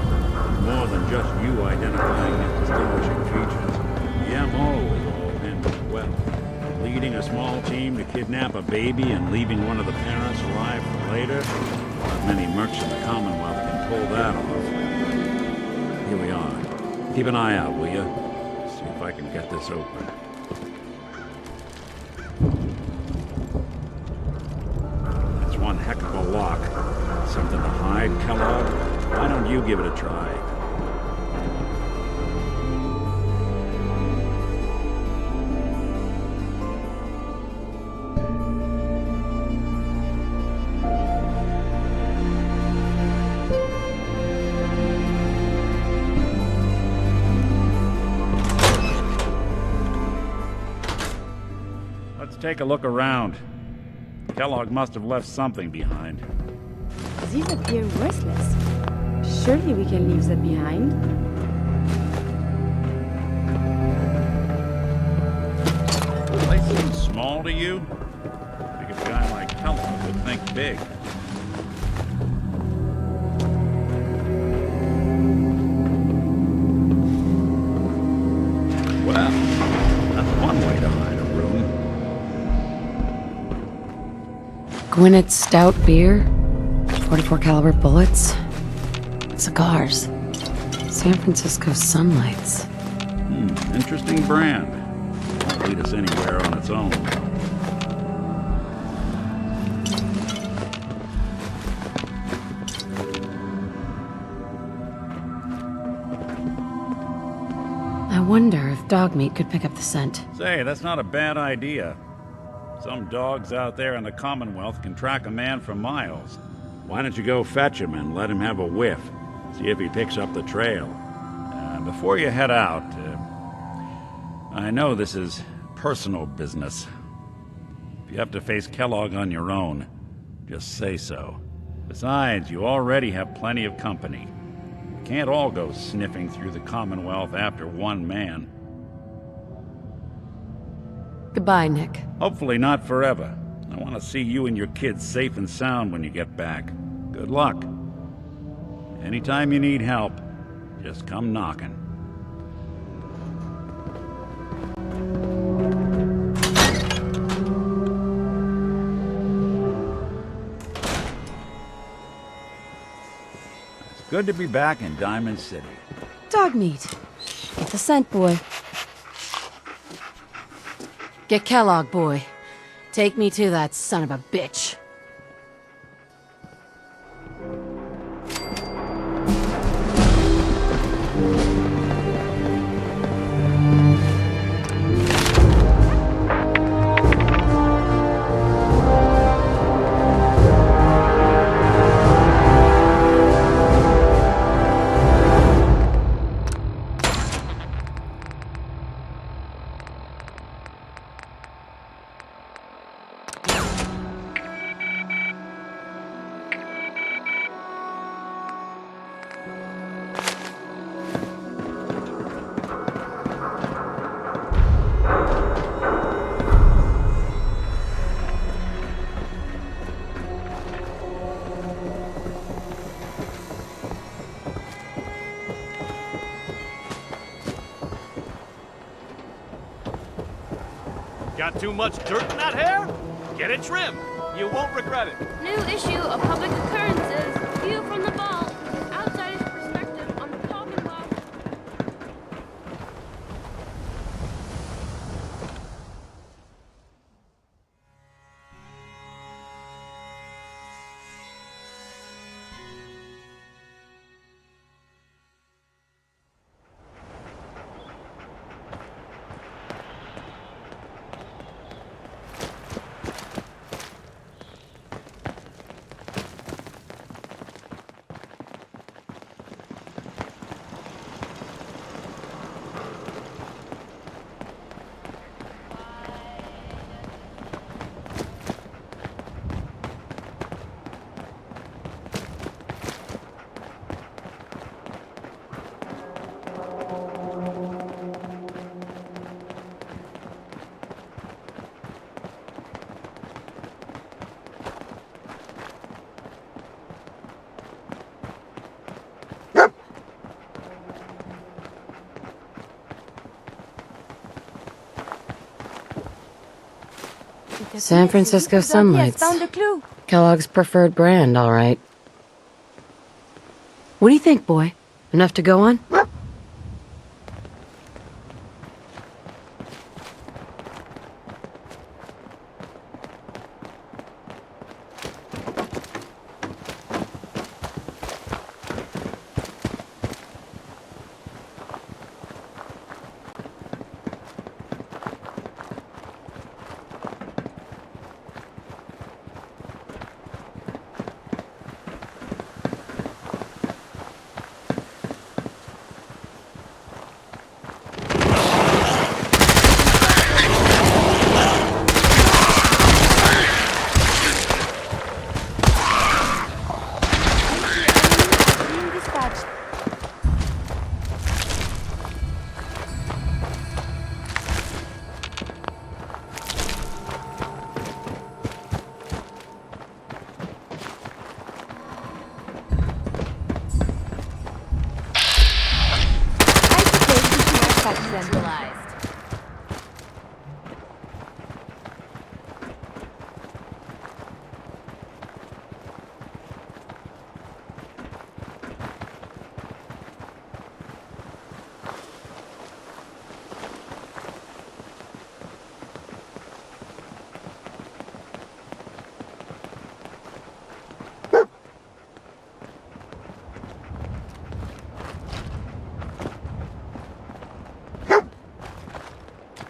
More than just you identifying his distinguishing features. The MO is all him as well. Leading a small team to kidnap a baby and leaving one of the parents alive for later. Not many mercs in the Commonwealth can pull that off. Here we are. Keep an eye out, will you? See if I can get this open. That's one heck of a lock. Something to hide, Kellogg? Why don't you give it a try? Let's take a look around. Kellogg must have left something behind. These appear worthless. Surely we can leave them behind. The place seems small to you? I think a guy like Kelога would think big. Well, that's one way to hide a room. Gwinnett's stout beer, 44 caliber bullets, cigars, San Francisco sunlights. Interesting brand. Won't lead us anywhere on its own. I wonder if dog meat could pick up the scent. Say, that's not a bad idea. Some dogs out there in the Commonwealth can track a man for miles. Why don't you go fetch him and let him have a whiff? See if he picks up the trail. Before you head out, I know this is personal business. If you have to face Kelog on your own, just say so. Besides, you already have plenty of company. We can't all go sniffing through the Commonwealth after one man. Goodbye, Nick. Hopefully not forever. I want to see you and your kids safe and sound when you get back. Good luck. Anytime you need help, just come knocking. It's good to be back in Diamond City. Dog meat. Get the scent, boy. Get Kellogg, boy. Take me to that son of a bitch. Got too much dirt in that hair? Get it trimmed. You won't regret it. New issue of Public Occurrences. View from the vault. Outsider's perspective on the Commonwealth. San Francisco sunlights. Kellogg's preferred brand, all right. What do you think, boy? Enough to go on? much centralized.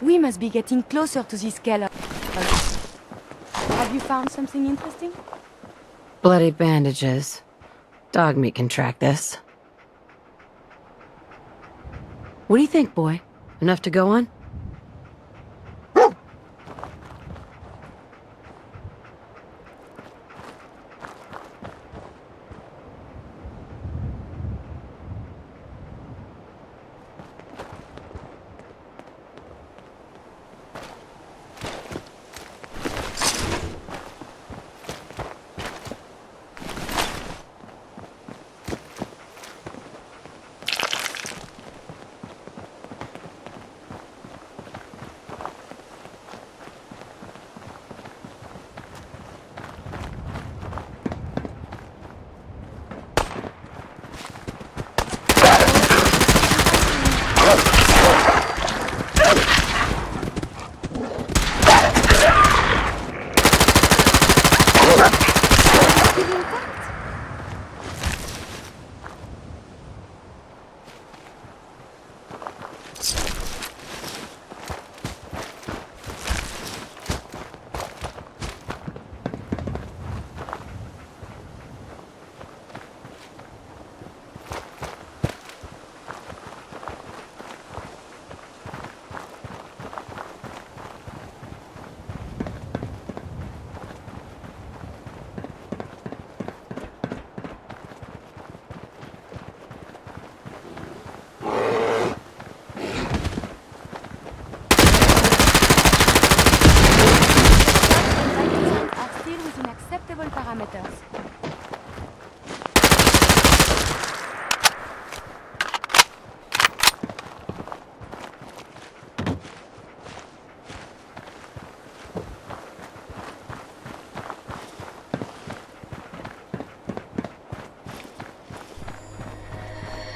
We must be getting closer to this Kelога. Have you found something interesting? Bloody bandages. Dog meat can track this. What do you think, boy? Enough to go on?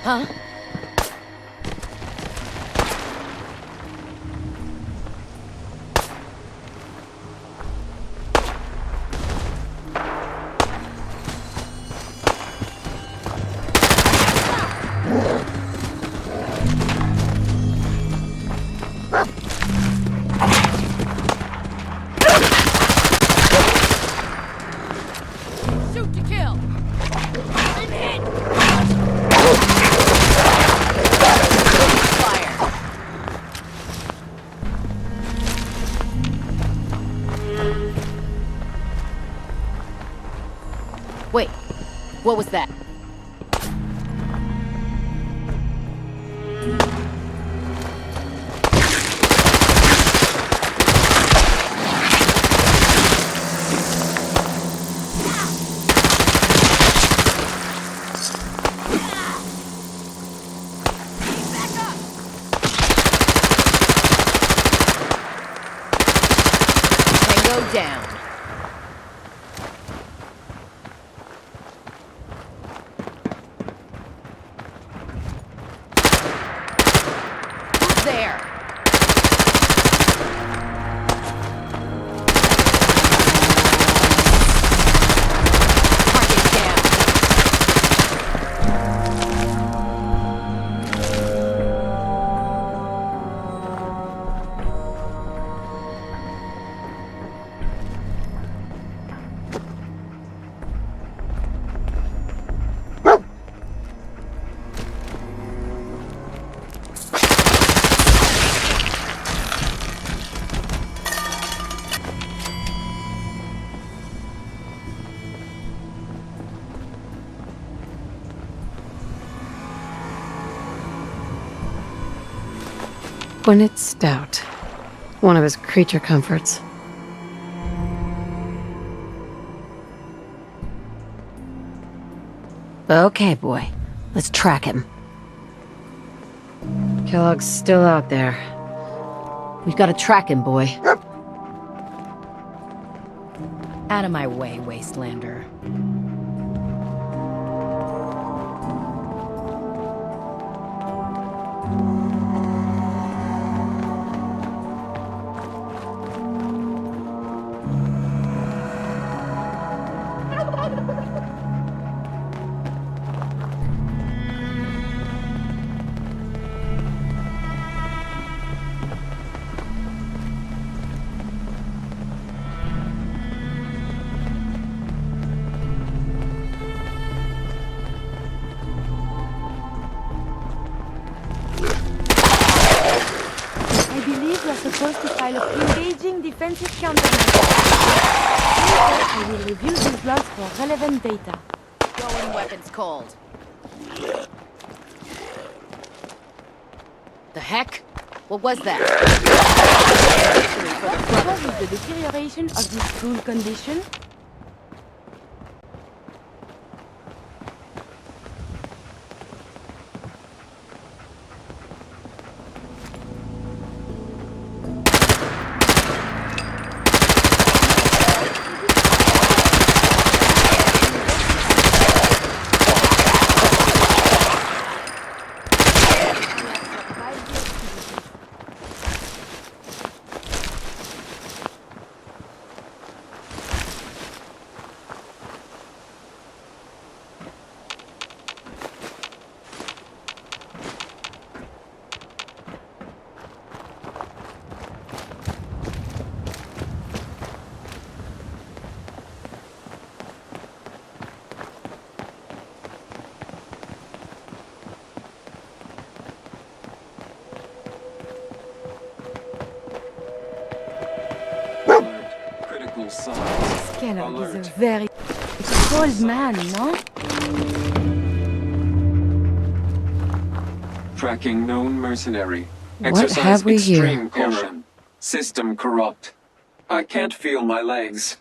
Huh? Shoot to kill! I'm hit! Wait, what was that? Tango down. There. Target down. When it's stout. One of his creature comforts. Okay, boy. Let's track him. Kellogg's still out there. We've got to track him, boy. Out of my way, Wastelander. Supposed to file a engaging defensive countermeasure. I will review these logs for relevant data. Going weapons cold. The heck? What was that? What is the deterioration of this tool condition? Kellogg is a very cold man, no? Tracking known mercenary. What Exercise have we extreme here? caution. System corrupt. I can't feel my legs.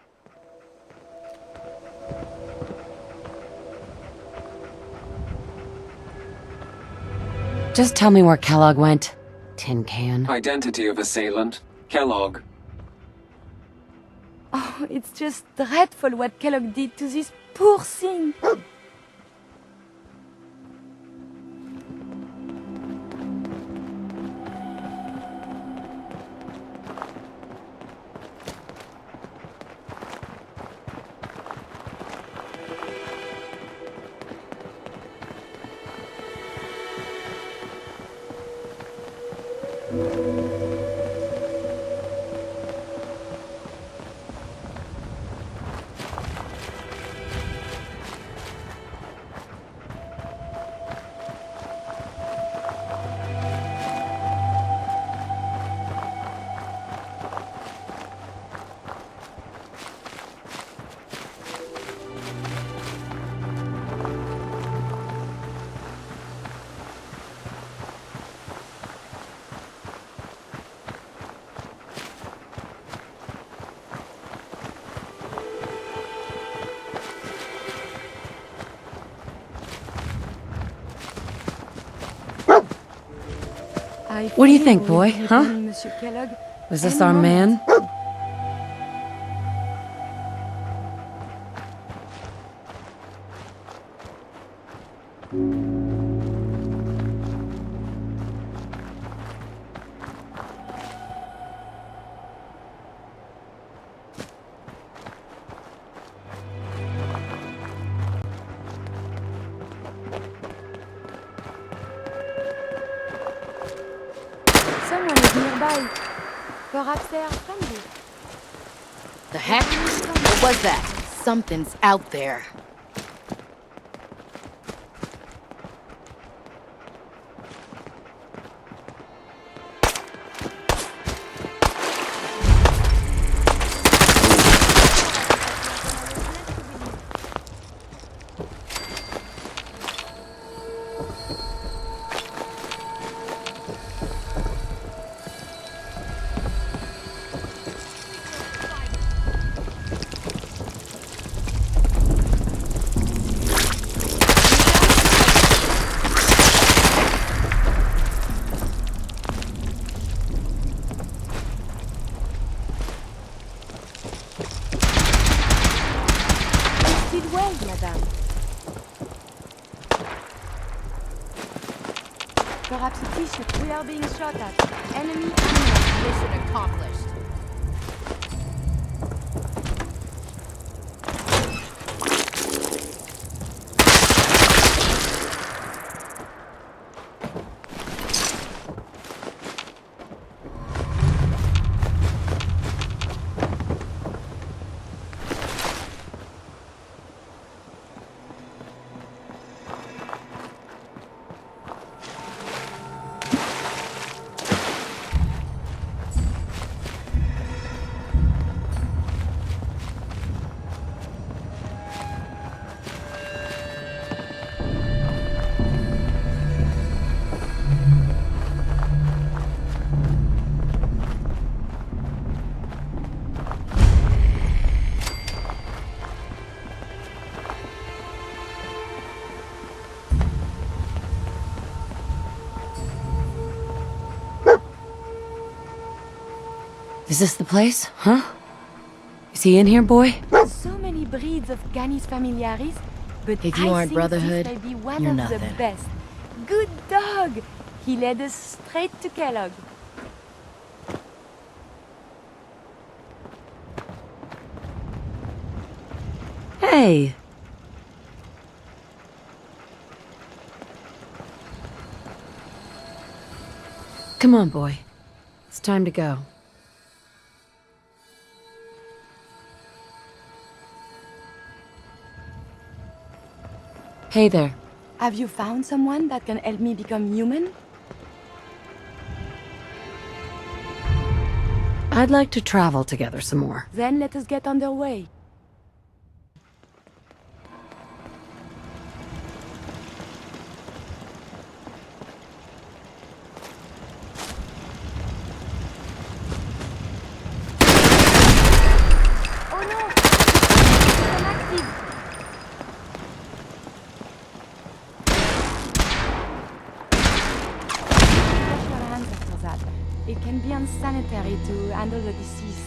Just tell me where Kellogg went. Tin can. Identity of assailant. Kellogg. Oh, it's just dreadful what Kellogg did to this poor thing. What do you think, boy? Huh? Monsieur Kellogg. Was this our man? Someone is nearby. Perhaps they are friendly. The heck? What was that? Something's out there. held, madame. Perhaps a t-shirt. We are being shot at. Enemy ammunition. Mission accomplished. Is this the place? Huh? Is he in here, boy? So many breeds of Canis familiaris, but If you I aren't think Brotherhood, this may be one you're of nothing. the best. Good dog! He led us straight to Kellogg. Hey! Come on, boy. It's time to go. Hey there. Have you found someone that can help me become human? I'd like to travel together some more. Then let us get underway. Oh no! It's active! Wash your hands after that. It can be unsanitary to handle the deceased.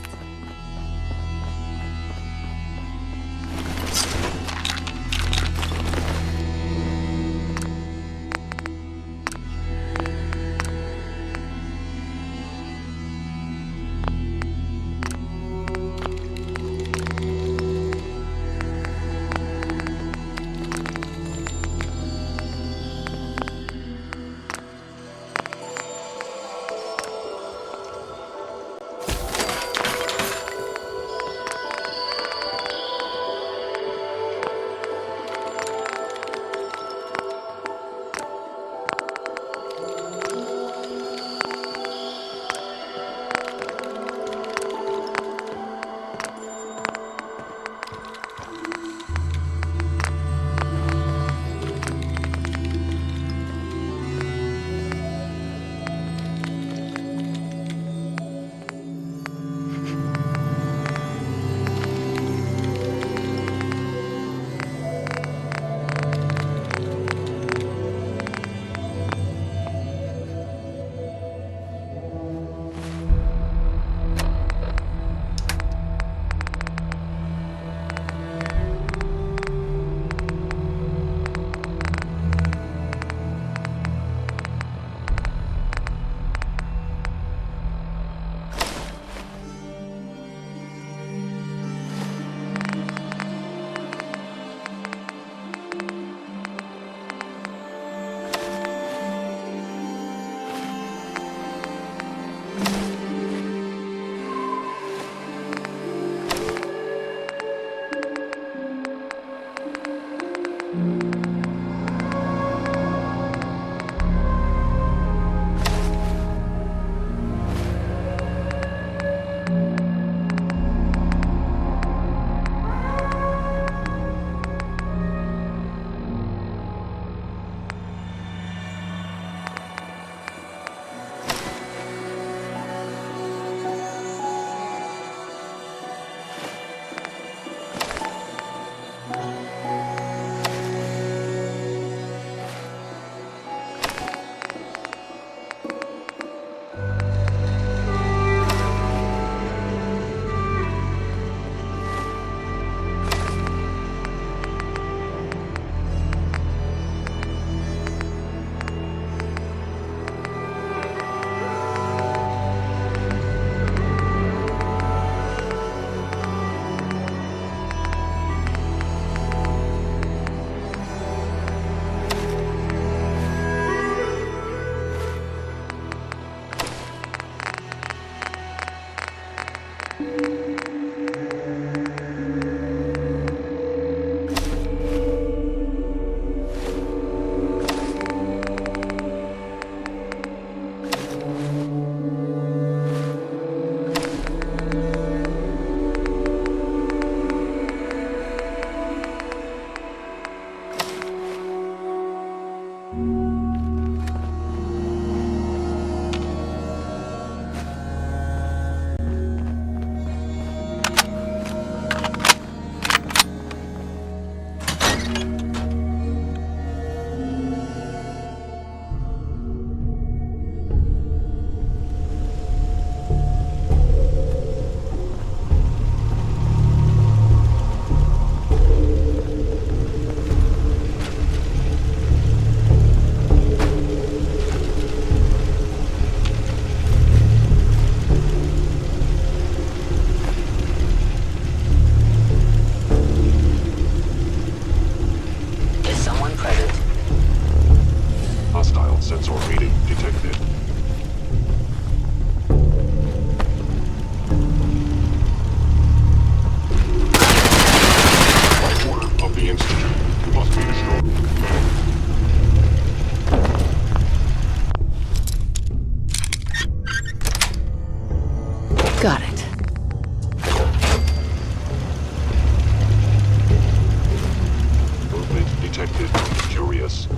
us.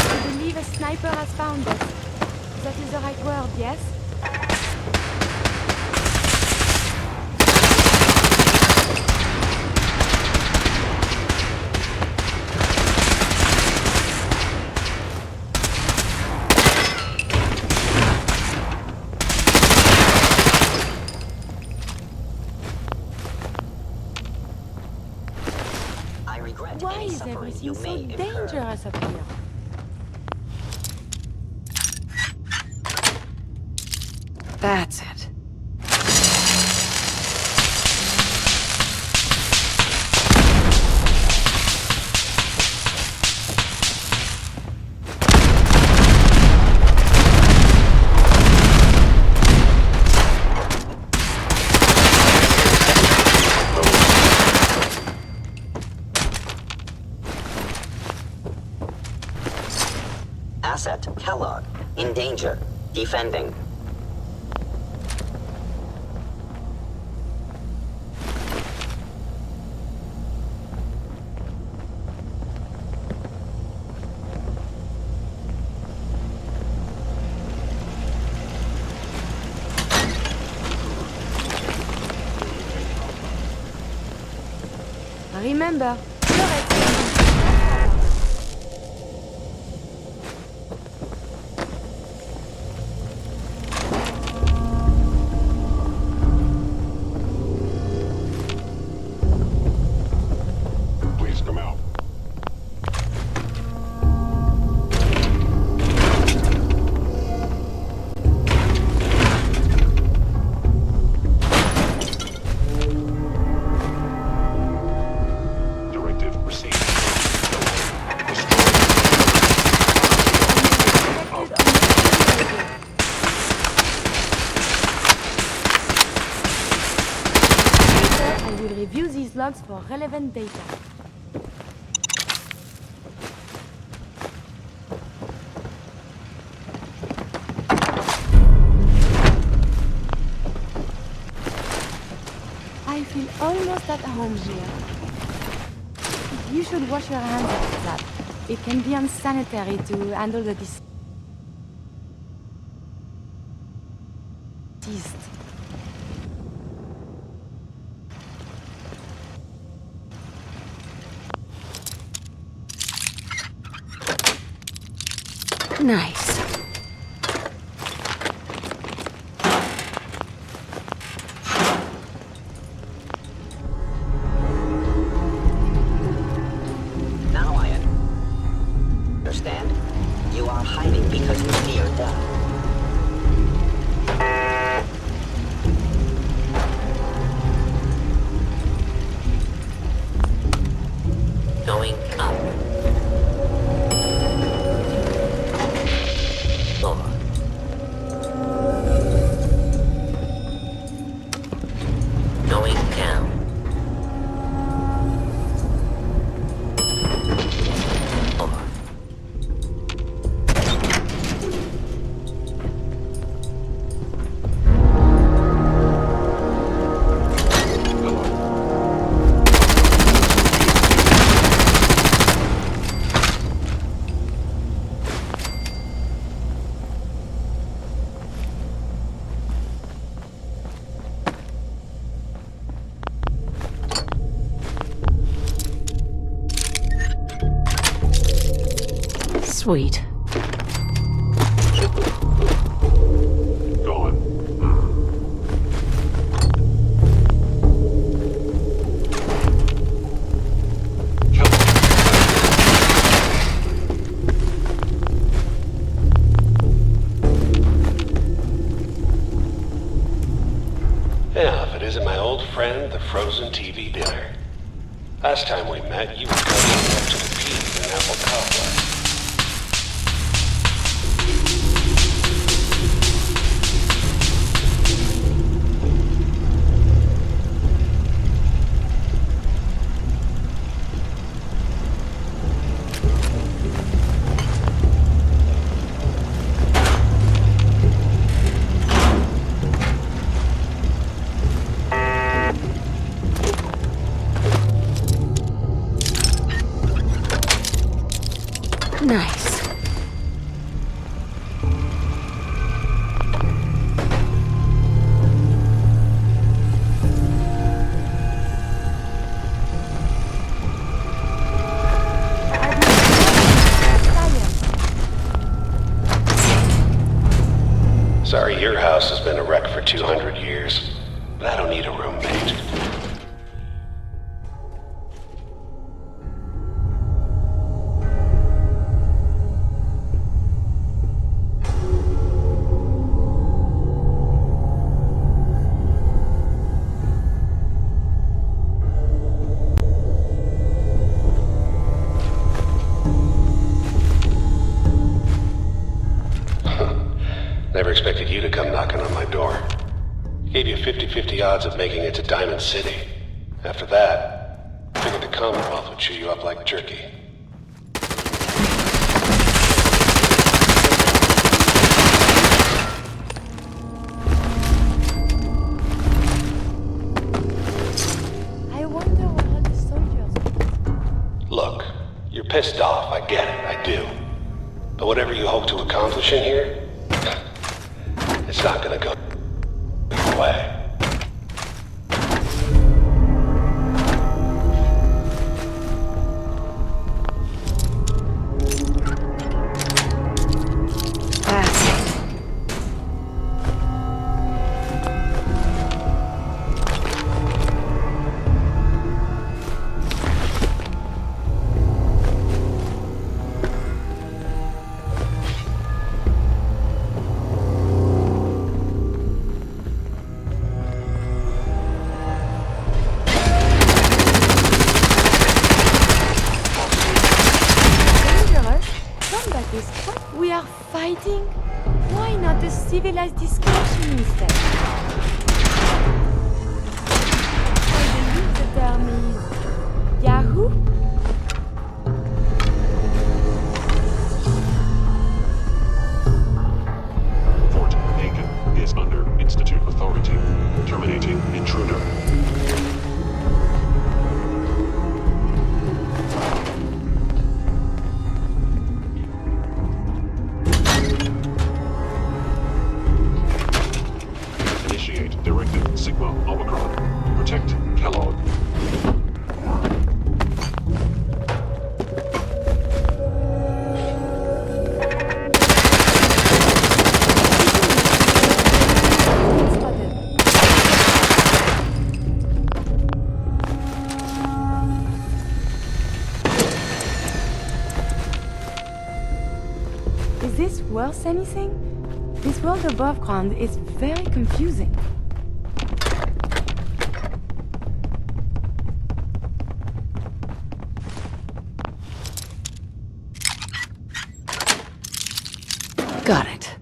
I believe a sniper has found us. That is the right word, yes? Why is everything so dangerous up here? That's it. Asset, Kellogg. In danger. Defending. Remember, Please come out. Directive received. I will review these logs for relevant data. I feel almost at home here. You should wash your hands after that. It can be unsanitary to handle the deceased. Nice. Now I understand. You are hiding because you fear death. Going up. Lower. Going down. Lower. Sweet. Gone. Yeah, if it isn't my old friend, the frozen TV dinner. Last time we met, you were going up to the peas in apple cobbler. Nice. Sorry, your house has been a wreck for 200 years, but I don't need a roommate. Never expected you to come knocking on my door. Gave you 50-50 odds of making it to Diamond City. After that, I figured the Commonwealth would chew you up like jerky. I wonder what all the soldiers... Look, you're pissed off, I get it, I do. But whatever you hope to accomplish in here, it's not gonna go your way. We are fighting? Why not a civilized discussion instead? I believe the term is Yahoo? Fort Aiken is under Institute authority. Terminating intruder. Directive Sigma Omicron. Protect Kelog. Is this worth anything? This world above ground is very confusing. Got it.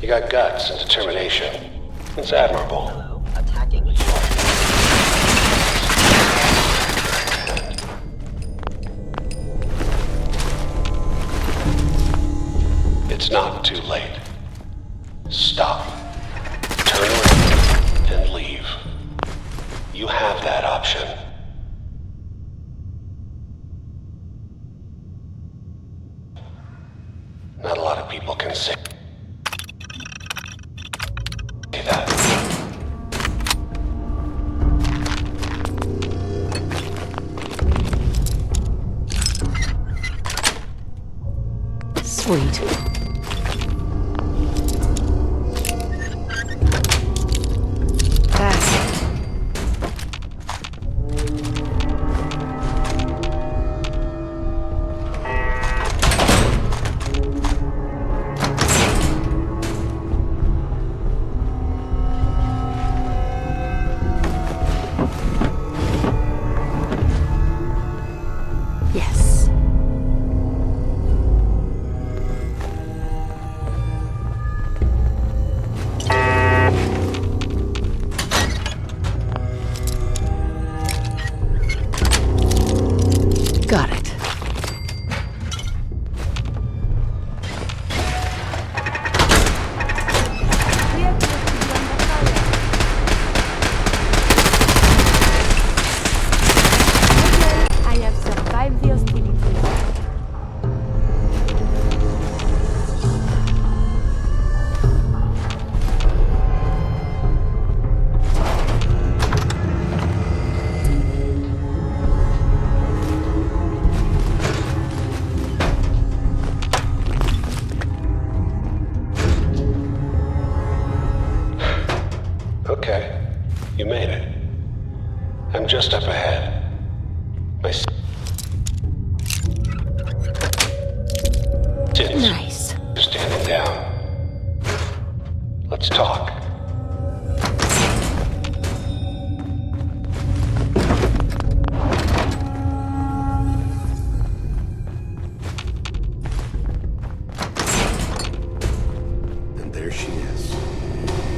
You got guts and determination. It's admirable. Attacking. It's not too late. Stop. Turn around and leave. You have that option. Not a lot of people can say that. Sweet. That's it. Yes. Got it. I have survived the hostilities. Okay, you made it. I'm just up ahead. My Nice. You're standing down. Let's talk. And there she is.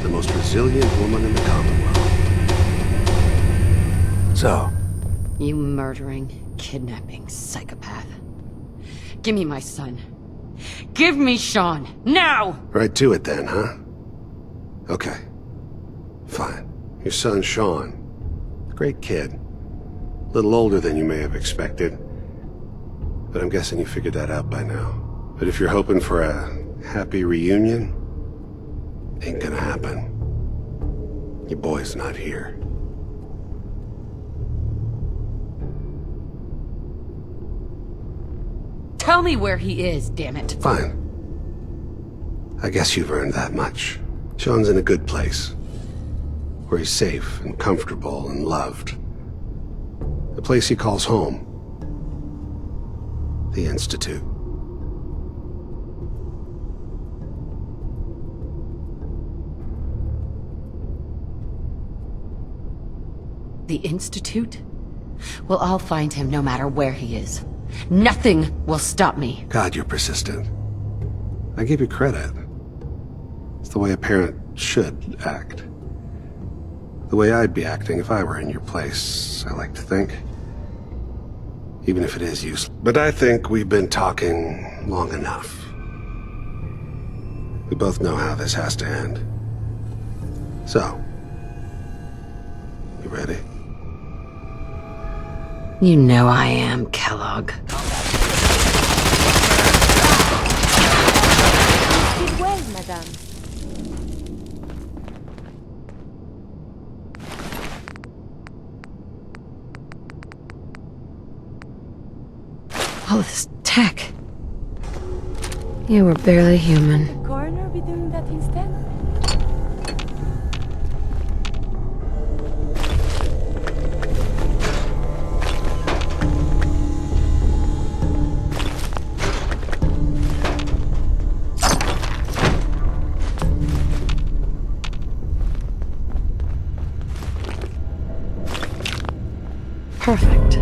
The most resilient woman in the Commonwealth. So, You murdering, kidnapping psychopath. Give me my son. Give me Sean, now! right to it then, huh? Okay. Fine. Your son, Sean. Great kid. A little older than you may have expected. But I'm guessing you figured that out by now. But if you're hoping for a happy reunion, ain't gonna happen. Your boy's not here. Tell me where he is, damn it. Fine. I guess you've earned that much. Sean's in a good place. Where he's safe and comfortable and loved. A place he calls home. The Institute. The Institute? Well, I'll find him no matter where he is. Nothing will stop me. God, you're persistent. I give you credit. It's the way a parent should act. The way I'd be acting if I were in your place, I like to think. Even if it is useless. But I think we've been talking long enough. We both know how this has to end. So, you ready? You know I am, Kellogg. Did well, madame. All this tech. You were barely human. The coroner be doing that instead? Perfect.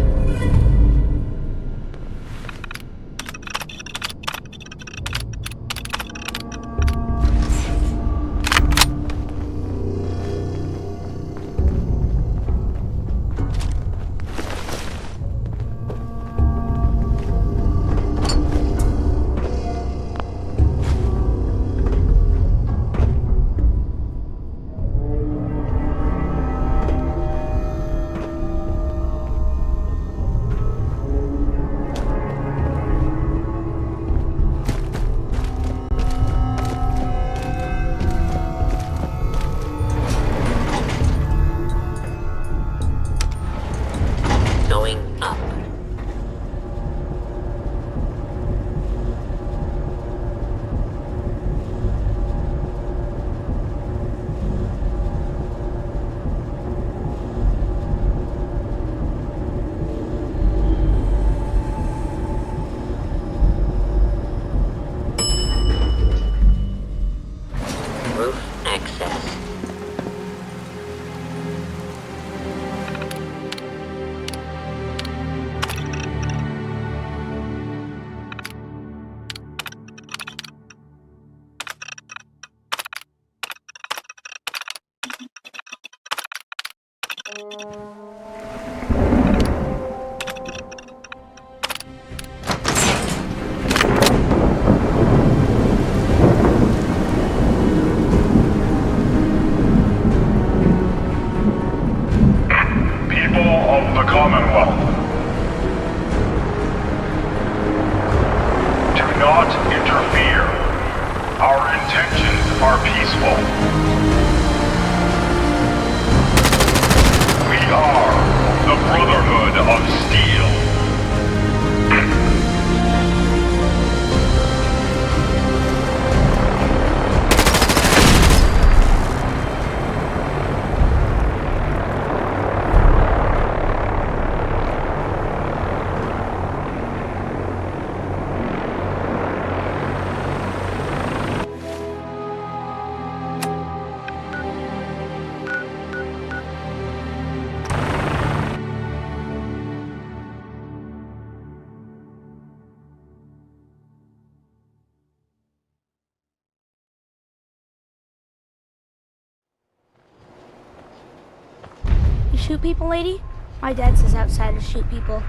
You shoot people, lady? My dad says outsiders shoot people.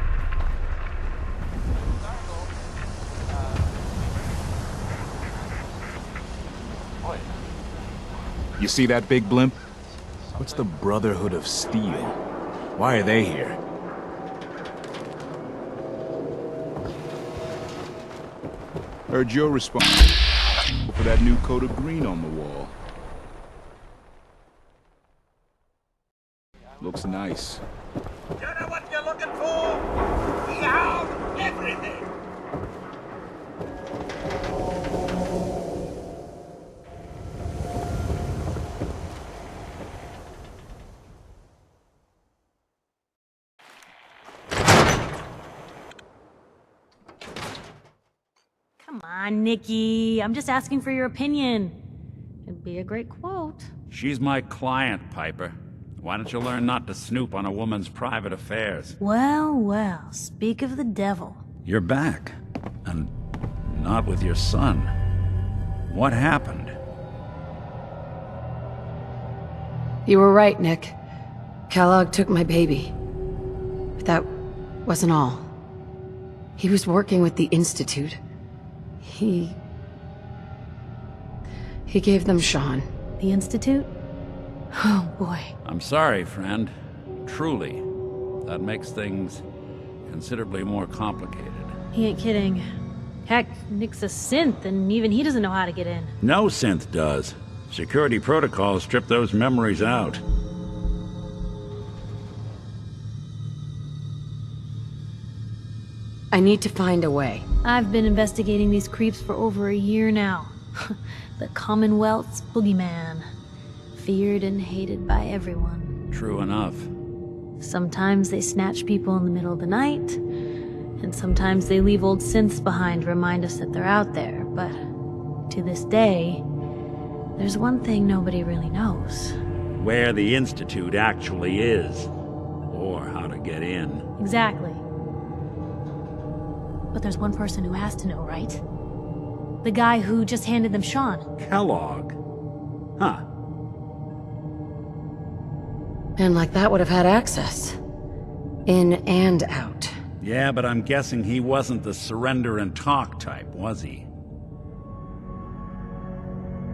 You see that big blimp? What's the Brotherhood of Steel? Why are they here? Heard you're responsible for that new coat of green on the wall. Looks nice. You know what you're looking for? We have everything. Come on, Nikki. I'm just asking for your opinion. It'd be a great quote. She's my client, Piper. Why don't you learn not to snoop on a woman's private affairs? Well, well, speak of the devil. You're back. And not with your son. What happened? You were right, Nick. Kellogg took my baby. But that wasn't all. He was working with the Institute. He gave them Sean. The Institute? Oh, boy. I'm sorry, friend. Truly. That makes things considerably more complicated. He ain't kidding. Heck, Nick's a synth, and even he doesn't know how to get in. No synth does. Security protocols strip those memories out. I need to find a way. I've been investigating these creeps for over a year now. The Commonwealth's boogeyman. Feared and hated by everyone. True enough. Sometimes they snatch people in the middle of the night, and sometimes they leave old synths behind to remind us that they're out there, but to this day, there's one thing nobody really knows. Where the Institute actually is. Or how to get in. Exactly. But there's one person who has to know, right? The guy who just handed them Sean. Kellogg? Huh. And like that would have had access. In and out. Yeah, but I'm guessing he wasn't the surrender and talk type, was he?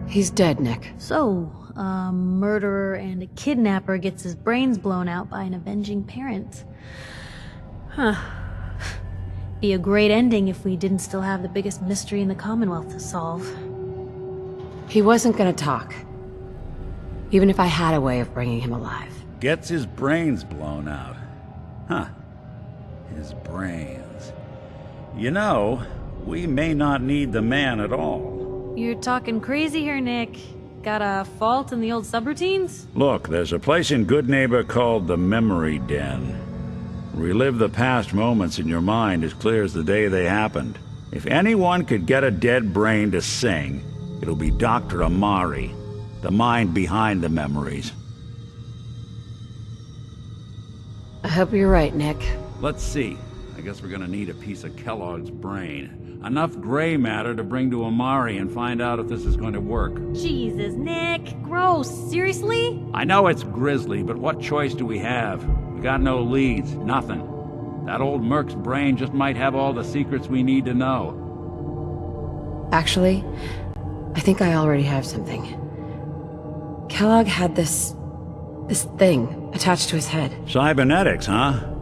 He's dead, Nick. So, a murderer and a kidnapper gets his brains blown out by an avenging parent. Huh. Be a great ending if we didn't still have the biggest mystery in the Commonwealth to solve. He wasn't gonna talk. Even if I had a way of bringing him alive. Gets his brains blown out. Huh. His brains. You know, we may not need the man at all. You're talking crazy here, Nick. Got a fault in the old subroutines? Look, there's a place in Good Neighbor called the Memory Den. Relive the past moments in your mind as clear as the day they happened. If anyone could get a dead brain to sing, it'll be Dr. Amari, the mind behind the memories. I hope you're right, Nick. Let's see. I guess we're gonna need a piece of Kellogg's brain. Enough gray matter to bring to Amari and find out if this is going to work. Jesus, Nick. Gross. Seriously? I know it's grisly, but what choice do we have? We got no leads, nothing. That old Merc's brain just might have all the secrets we need to know. Actually, I think I already have something. Kellogg had this thing attached to his head. Cybernetics, huh?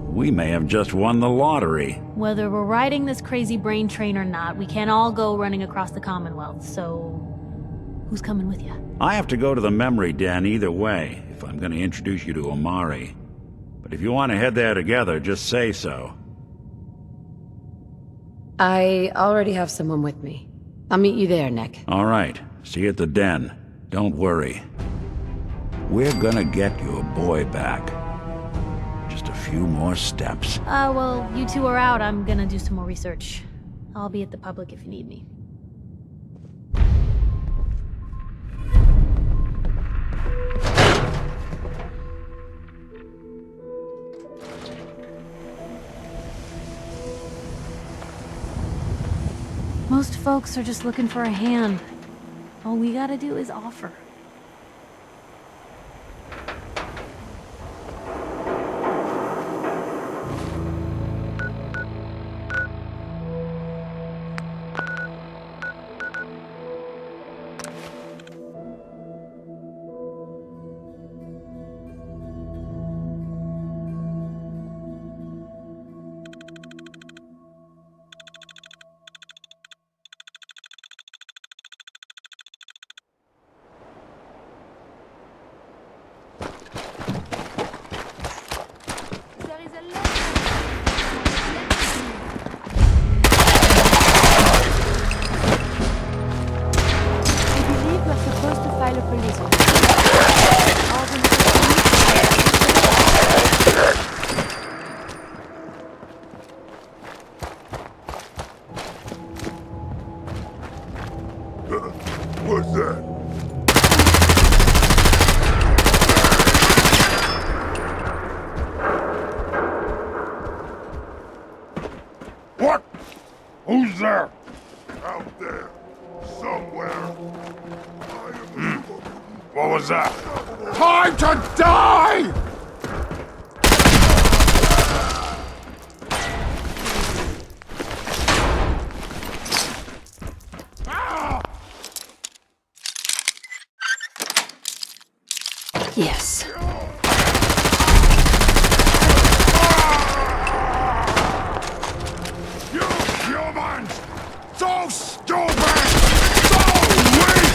We may have just won the lottery. Whether we're riding this crazy brain train or not, we can't all go running across the Commonwealth, so... who's coming with you? I have to go to the memory den either way, if I'm going to introduce you to Amari. But if you want to head there together, just say so. I already have someone with me. I'll meet you there, Nick. All right. See you at the den. Don't worry. We're gonna get your boy back. Just a few more steps. Well, you two are out. I'm gonna do some more research. I'll be at the public if you need me. Most folks are just looking for a hand. All we gotta do is offer. What's that? What? Who's there? Out there. Somewhere. What was that? Time to die! Yes. You humans! So stupid! So weak!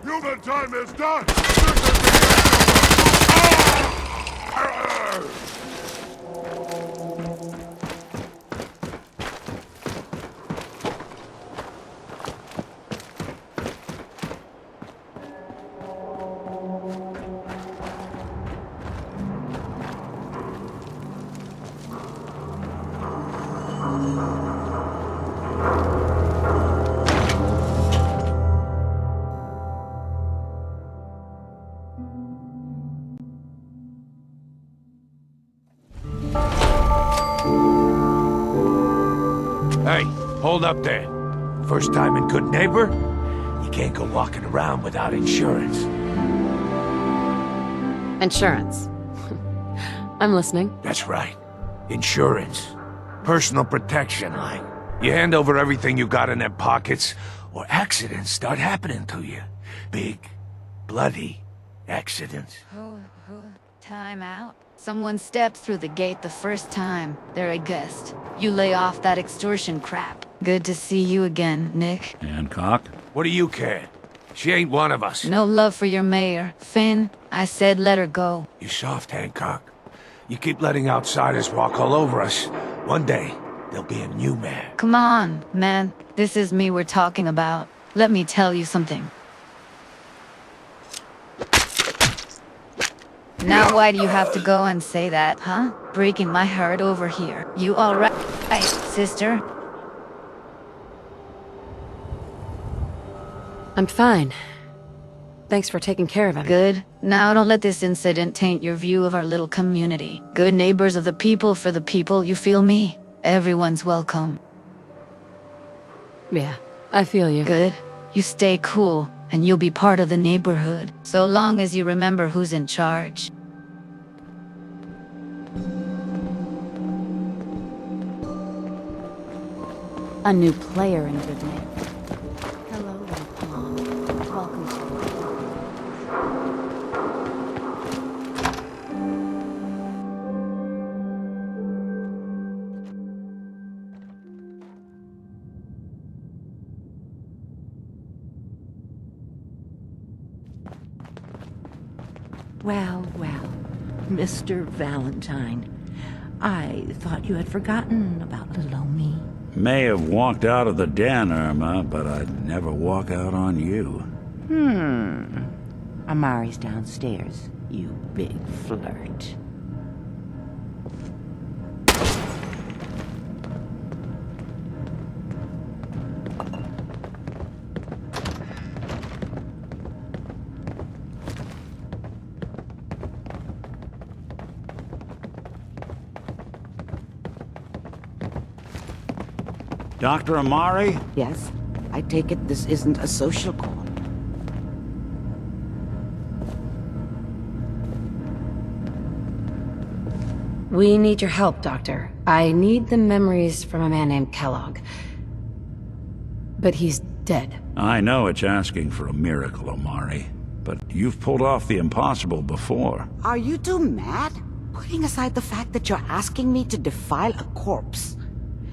Human time is done! Hey, hold up there. First time in Good Neighbor? You can't go walking around without insurance. Insurance. I'm listening. That's right. Insurance. Personal protection, like. You hand over everything you got in their pockets, or accidents start happening to you. Big, bloody accidents. Time out. Someone stepped through the gate the first time. They're a guest. You lay off that extortion crap. Good to see you again, Nick. Hancock? What do you care? She ain't one of us. No love for your mayor. Finn, I said let her go. You soft, Hancock. You keep letting outsiders walk all over us. One day, there'll be a new mayor. Come on, man. This is me we're talking about. Let me tell you something. Now why do you have to go and say that, huh? Breaking my heart over here. You alright, sister? I'm fine. Thanks for taking care of him. Good. Now don't let this incident taint your view of our little community. Good neighbors of the people for the people, you feel me? Everyone's welcome. Yeah, I feel you. Good. You stay cool, and you'll be part of the neighborhood, so long as you remember who's in charge. A new player in good name. Hello, little pawn. Welcome to Well, well, Mr. Valentine. I thought you had forgotten about little old me. May have walked out of the den, Irma, but I'd never walk out on you. Amari's downstairs, you big flirt. Dr. Amari? Yes? I take it this isn't a social call. We need your help, Doctor. I need the memories from a man named Kellogg. But he's dead. I know it's asking for a miracle, Amari, but you've pulled off the impossible before. Are you two mad? Putting aside the fact that you're asking me to defile a corpse,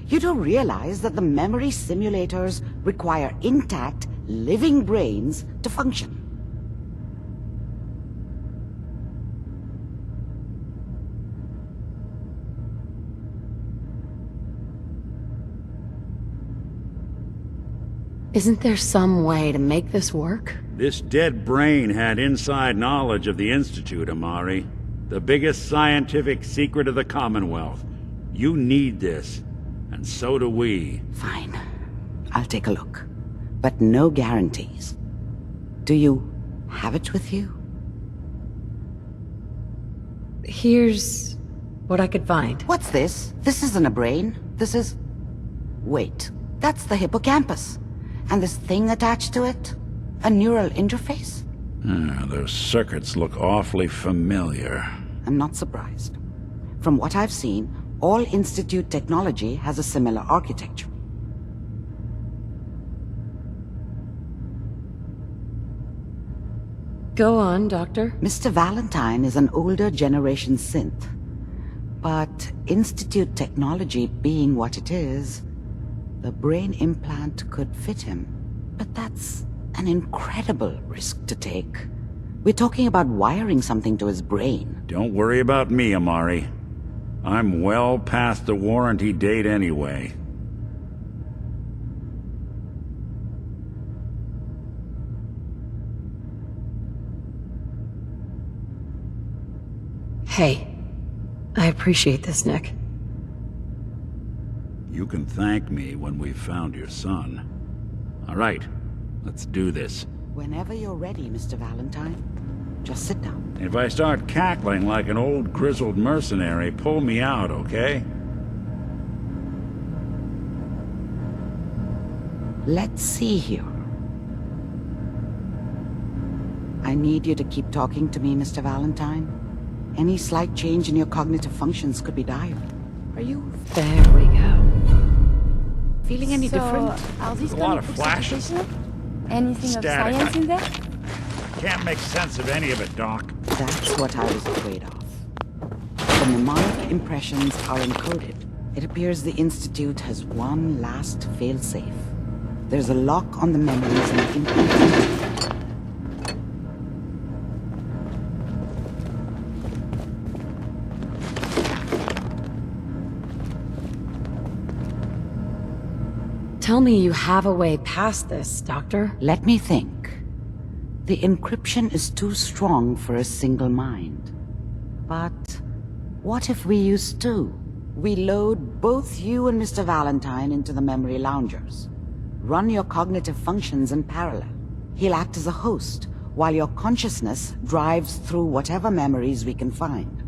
you do realize that the memory simulators require intact, living brains to function. Isn't there some way to make this work? This dead brain had inside knowledge of the Institute, Amari. The biggest scientific secret of the Commonwealth. You need this. And so do we. Fine. I'll take a look. But no guarantees. Do you have it with you? Here's what I could find. What's this? This isn't a brain. This is... Wait. That's the hippocampus. And this thing attached to it? A neural interface? Those circuits look awfully familiar. I'm not surprised. From what I've seen, all Institute technology has a similar architecture. Go on, Doctor. Mr. Valentine is an older generation synth. But Institute technology being what it is, the brain implant could fit him. But that's an incredible risk to take. We're talking about wiring something to his brain. Don't worry about me, Amari. I'm well past the warranty date anyway. Hey, I appreciate this, Nick. You can thank me when we've found your son. All right, let's do this. Whenever you're ready, Mr. Valentine. Just sit down. If I start cackling like an old grizzled mercenary, pull me out, okay? Let's see here. I need you to keep talking to me, Mr. Valentine. Any slight change in your cognitive functions could be dire. Are you... There we go. Feeling any different? Are these A lot of flashes. Anything of Static. science in there? Can't make sense of any of it, Doc. That's what I was afraid of. The mnemonic impressions are encoded. It appears the Institute has one last failsafe. There's a lock on the memories and implants. Tell me you have a way past this, Doctor. Let me think. The encryption is too strong for a single mind. But what if we use two? We load both you and Mr. Valentine into the memory loungers. Run your cognitive functions in parallel. He'll act as a host, while your consciousness drives through whatever memories we can find.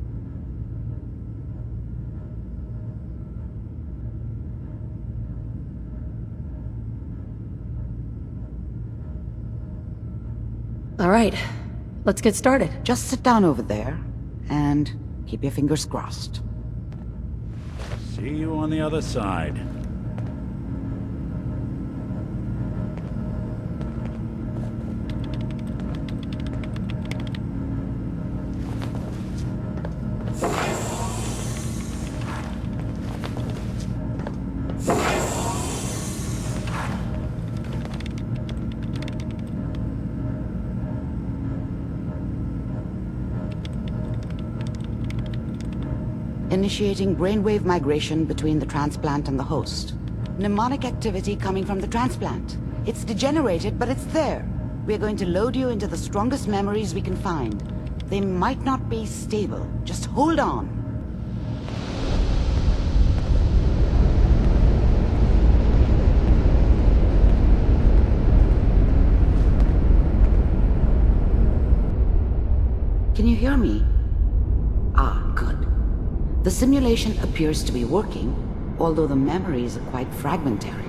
All right, let's get started. Just sit down over there, and keep your fingers crossed. See you on the other side. Initiating brainwave migration between the transplant and the host. Mnemonic activity coming from the transplant. It's degenerated, but it's there. We're going to load you into the strongest memories we can find. They might not be stable. Just hold on. Can you hear me? Ah, good. The simulation appears to be working, although the memories are quite fragmentary.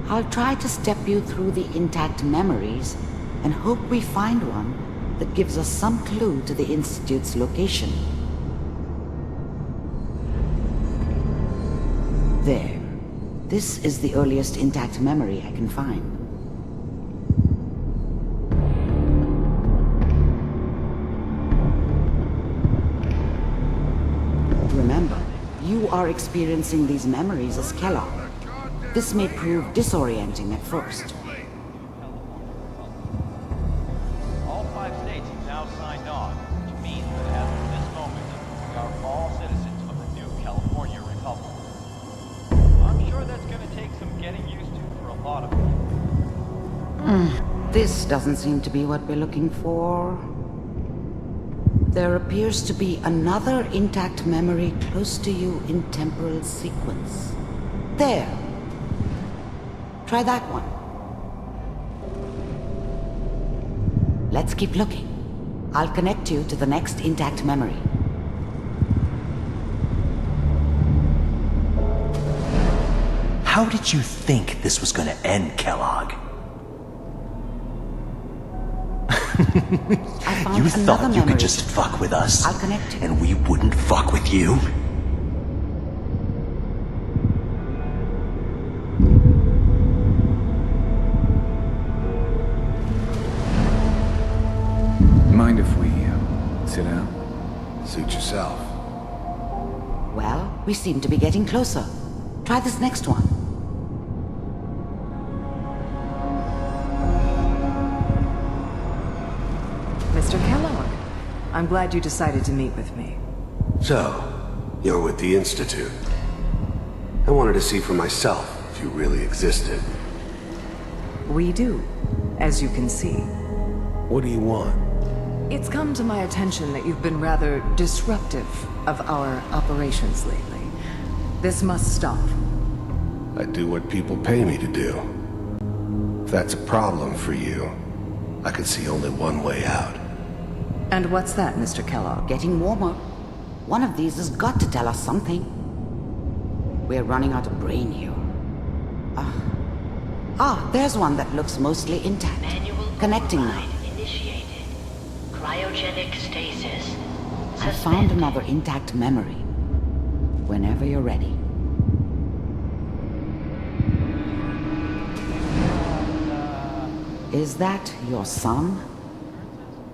I'll try to step you through the intact memories and hope we find one that gives us some clue to the Institute's location. There. This is the earliest intact memory I can find. Remember, you are experiencing these memories as Kelog. This may prove disorienting at first. All 5 states have now signed on, which means that as of this moment, we are all citizens of the new California Republic. I'm sure that's going to take some getting used to for a lot of people. This doesn't seem to be what we're looking for. There appears to be another intact memory close to you in temporal sequence. There. Try that one. Let's keep looking. I'll connect you to the next intact memory. How did you think this was gonna end, Kellogg? You thought you could just fuck with us, I'll connect you. and we wouldn't fuck with you? Mind if we sit down? Suit yourself. Well, we seem to be getting closer. Try this next one. Mr. Kellogg, I'm glad you decided to meet with me. So, you're with the Institute. I wanted to see for myself if you really existed. We do, as you can see. What do you want? It's come to my attention that you've been rather disruptive of our operations lately. This must stop. I do what people pay me to do. If that's a problem for you, I can see only one way out. And what's that, Mr. Kellogg? Getting warmer. One of these has got to tell us something. We're running out of brain here. There's one that looks mostly intact. Connecting now. Initiated. Cryogenic stasis. I found another intact memory. Whenever you're ready. Is that your son?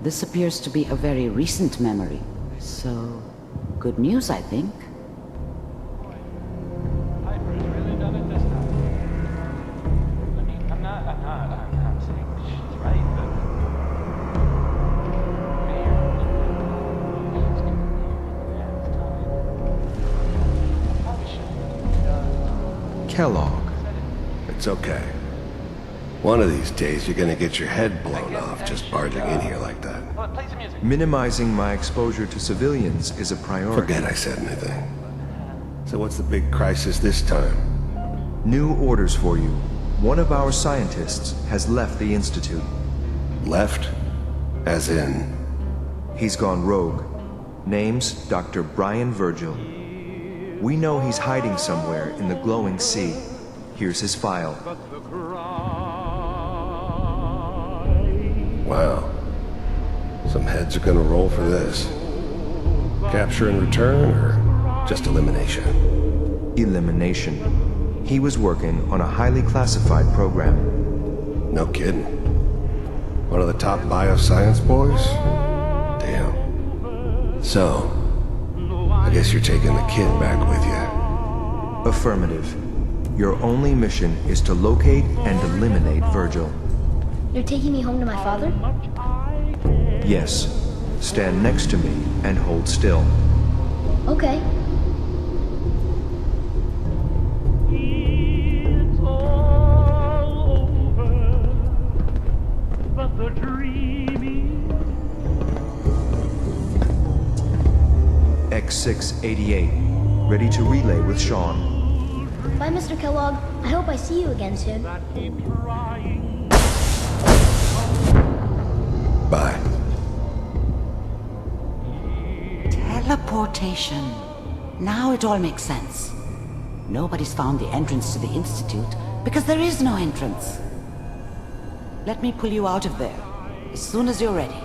This appears to be a very recent memory. So, good news, I think. I'm saying she's right, Kellogg. It's okay. One of these days, you're gonna get your head blown off just barging in here like that. Minimizing my exposure to civilians is a priority. Forget I said anything. So what's the big crisis this time? New orders for you. One of our scientists has left the Institute. Left? As in? He's gone rogue. Name's Dr. Brian Virgil. We know he's hiding somewhere in the glowing sea. Here's his file. Wow. Some heads are gonna roll for this. Capture and return, or just elimination? Elimination. He was working on a highly classified program. No kidding. One of the top bioscience boys? Damn. So, I guess you're taking the kid back with you. Affirmative. Your only mission is to locate and eliminate Virgil. You're taking me home to my father? Yes. Stand next to me and hold still. Okay. X688. Ready to relay with Sean. Bye, Mr. Kellogg. I hope I see you again soon. Bye. Teleportation. Now it all makes sense. Nobody's found the entrance to the Institute because there is no entrance. Let me pull you out of there as soon as you're ready.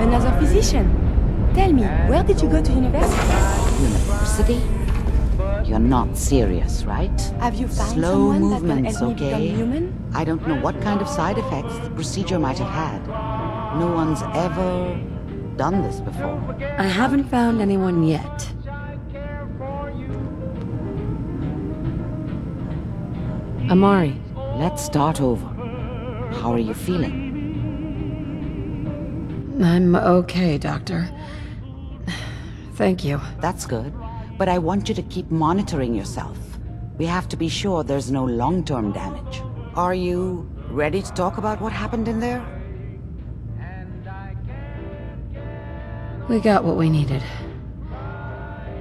Another physician. Tell me, where did you go to university? University? You're not serious, right? Have you found Slow someone movements, that can help me okay? become human? I don't know what kind of side effects the procedure might have had. No one's ever done this before. I haven't found anyone yet. Amari. Let's start over. How are you feeling? I'm okay, Doctor. Thank you. That's good. But I want you to keep monitoring yourself. We have to be sure there's no long-term damage. Are you ready to talk about what happened in there? We got what we needed.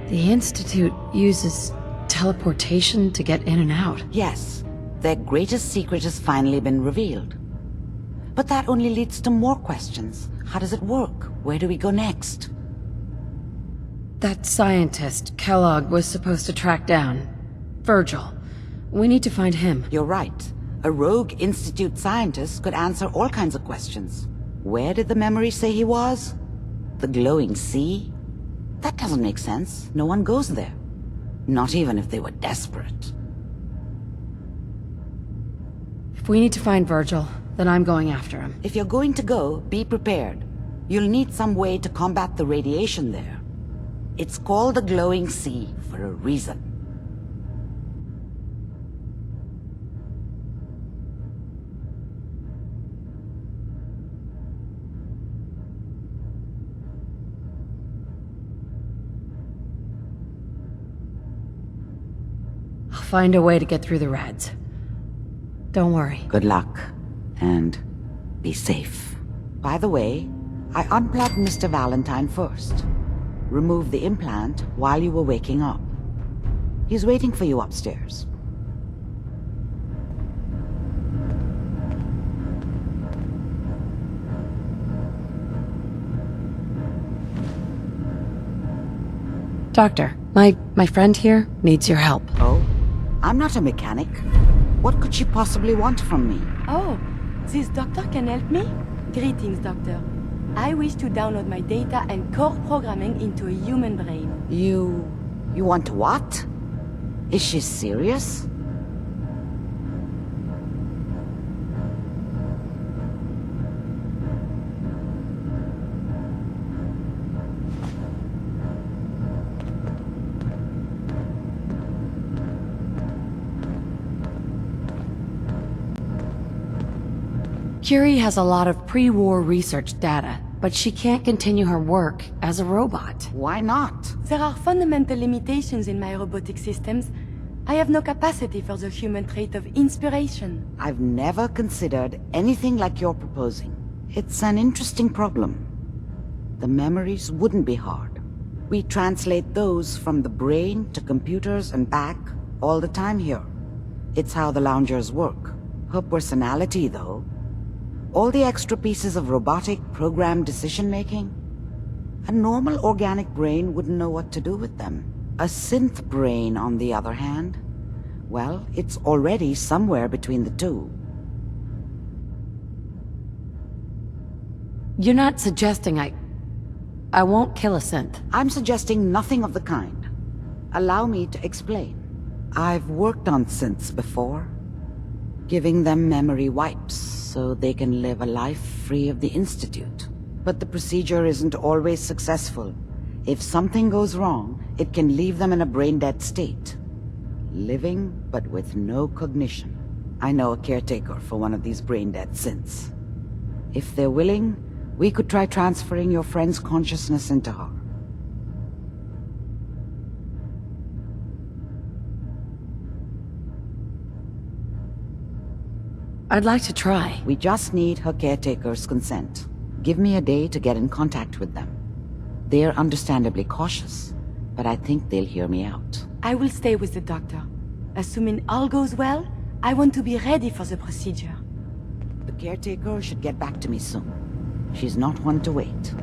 The Institute uses teleportation to get in and out. Yes. Their greatest secret has finally been revealed. But that only leads to more questions. How does it work? Where do we go next? That scientist, Kellogg, was supposed to track down. Virgil. We need to find him. You're right. A rogue Institute scientist could answer all kinds of questions. Where did the memory say he was? The glowing sea? That doesn't make sense. No one goes there. Not even if they were desperate. If we need to find Virgil, then I'm going after him. If you're going to go, be prepared. You'll need some way to combat the radiation there. It's called the glowing sea for a reason. I'll find a way to get through the rads. Don't worry. Good luck. And be safe. By the way, I unplugged Mr. Valentine first. Removed the implant while you were waking up. He's waiting for you upstairs. Doctor, my friend here needs your help. Oh? I'm not a mechanic. What could she possibly want from me? Oh, this doctor can help me? Greetings, doctor. I wish to download my data and core programming into a human brain. You want what? Is she serious? Curie has a lot of pre-war research data, but she can't continue her work as a robot. Why not? There are fundamental limitations in my robotic systems. I have no capacity for the human trait of inspiration. I've never considered anything like you're proposing. It's an interesting problem. The memories wouldn't be hard. We translate those from the brain to computers and back all the time here. It's how the loungers work. Her personality, though, all the extra pieces of robotic programmed decision-making, a normal organic brain wouldn't know what to do with them. A synth brain, on the other hand, well, it's already somewhere between the two. You're not suggesting I won't kill a synth. I'm suggesting nothing of the kind. Allow me to explain. I've worked on synths before, giving them memory wipes so they can live a life free of the Institute. But the procedure isn't always successful. If something goes wrong, it can leave them in a brain-dead state. Living, but with no cognition. I know a caretaker for one of these brain-dead synths. If they're willing, we could try transferring your friend's consciousness into her. I'd like to try. We just need her caretaker's consent. Give me a day to get in contact with them. They're understandably cautious, but I think they'll hear me out. I will stay with the doctor. Assuming all goes well, I want to be ready for the procedure. The caretaker should get back to me soon. She's not one to wait.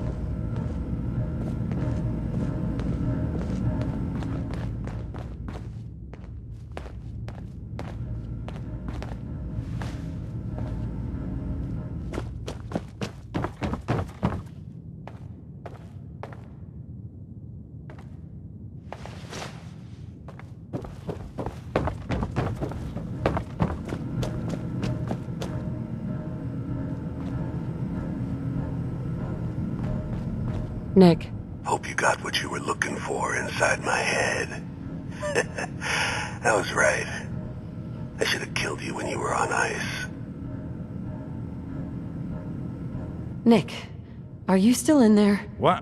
Nick. Hope you got what you were looking for inside my head. I was right. I should have killed you when you were on ice. Nick, are you still in there? What?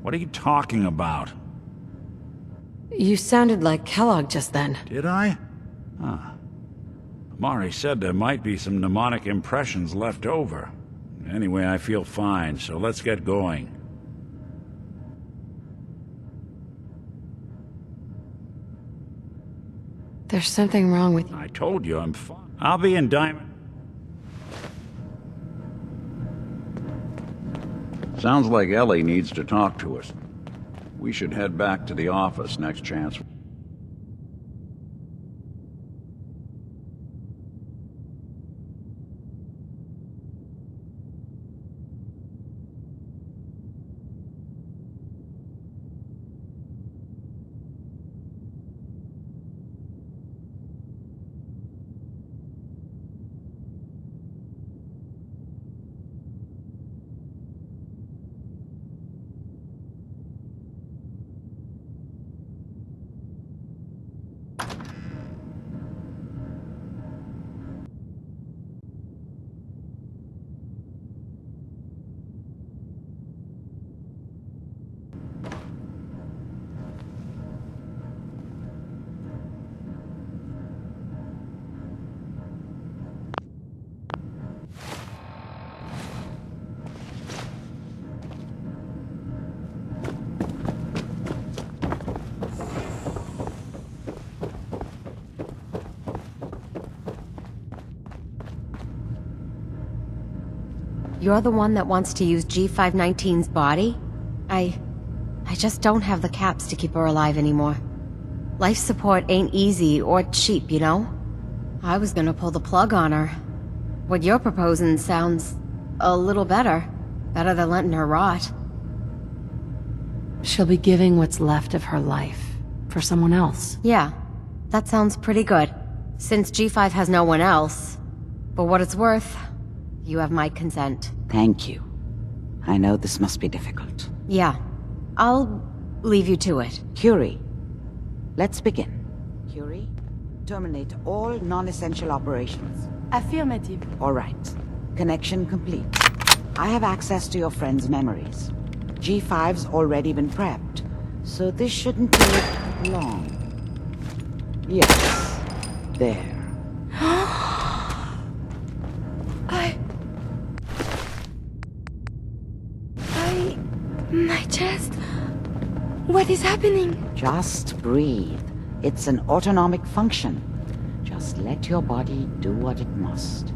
What are you talking about? You sounded like Kellogg just then. Did I? Huh. Mari said there might be some mnemonic impressions left over. Anyway, I feel fine, so let's get going. There's something wrong with you. I told you I'm fine. I'll be in Diamond. Sounds like Ellie needs to talk to us. We should head back to the office next chance. You're the one that wants to use G519's body? I just don't have the caps to keep her alive anymore. Life support ain't easy or cheap, you know? I was gonna pull the plug on her. What you're proposing sounds a little better. Better than letting her rot. She'll be giving what's left of her life for someone else. Yeah, that sounds pretty good. Since G5 has no one else. For what it's worth, you have my consent. Thank you. I know this must be difficult. Yeah, I'll leave you to it. Curie, let's begin. Curie, terminate all non-essential operations. Affirmative. All right. Connection complete. I have access to your friend's memories. G5's already been prepped, so this shouldn't take long. Yes, there. My chest? What is happening? Just breathe. It's an autonomic function. Just let your body do what it must.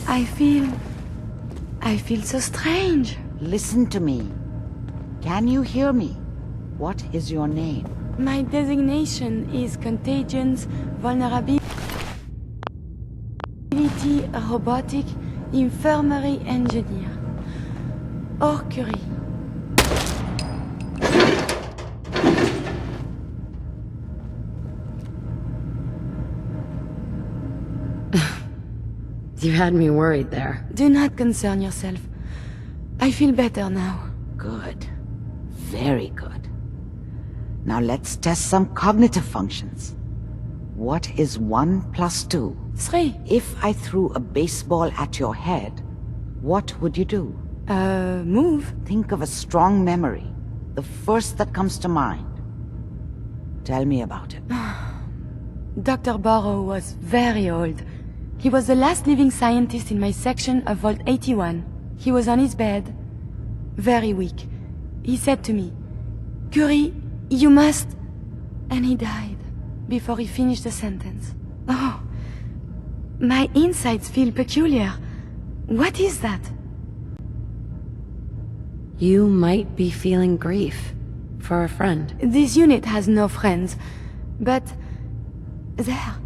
I feel so strange. Listen to me. Can you hear me? What is your name? My designation is Contagions Vulnerability Robotic Infirmary Engineer. Hors Curie. You had me worried there. Do not concern yourself. I feel better now. Good. Very good. Now let's test some cognitive functions. What is 1 plus 2? 3. If I threw a baseball at your head, what would you do? Move. Think of a strong memory. The first that comes to mind. Tell me about it. Dr. Burrow was very old. He was the last living scientist in my section of Vault 81. He was on his bed, very weak. He said to me, "Curie, you must..." And he died before he finished the sentence. Oh, my insides feel peculiar. What is that? You might be feeling grief for a friend. This unit has no friends, but there,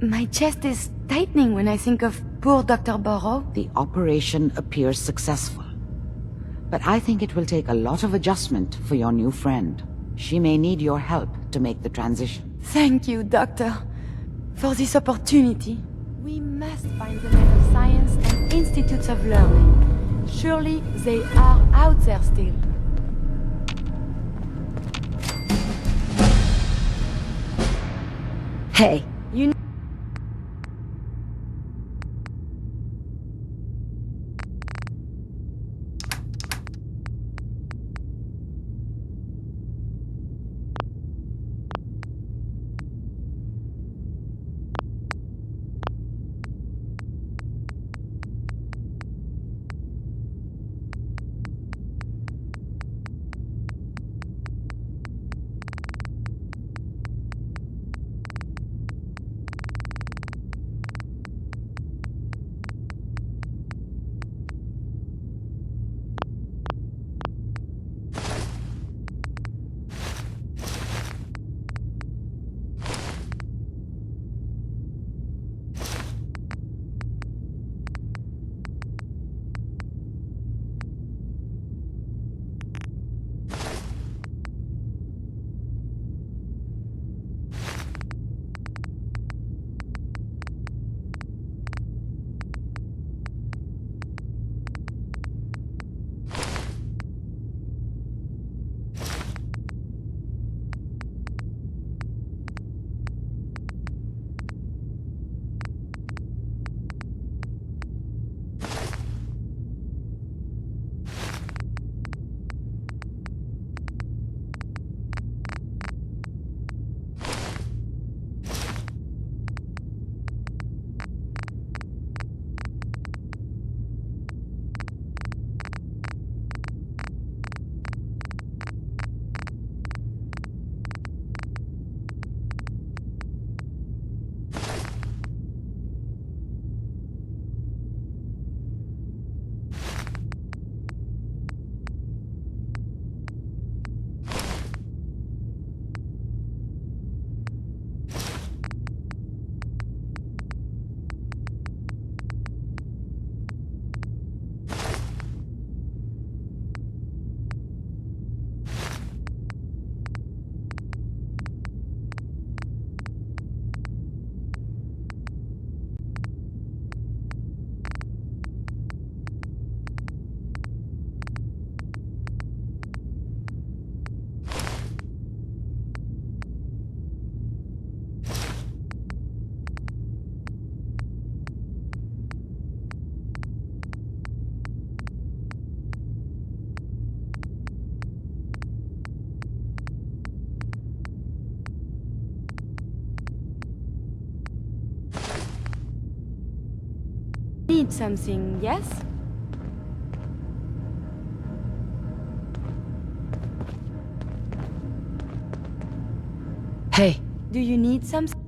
my chest is tightening when I think of poor Dr. Burrow. The operation appears successful. But I think it will take a lot of adjustment for your new friend. She may need your help to make the transition. Thank you, Doctor, for this opportunity. We must find the men of science and institutes of learning. Surely they are out there still. Hey. You need something, yes? Hey. Do you need something?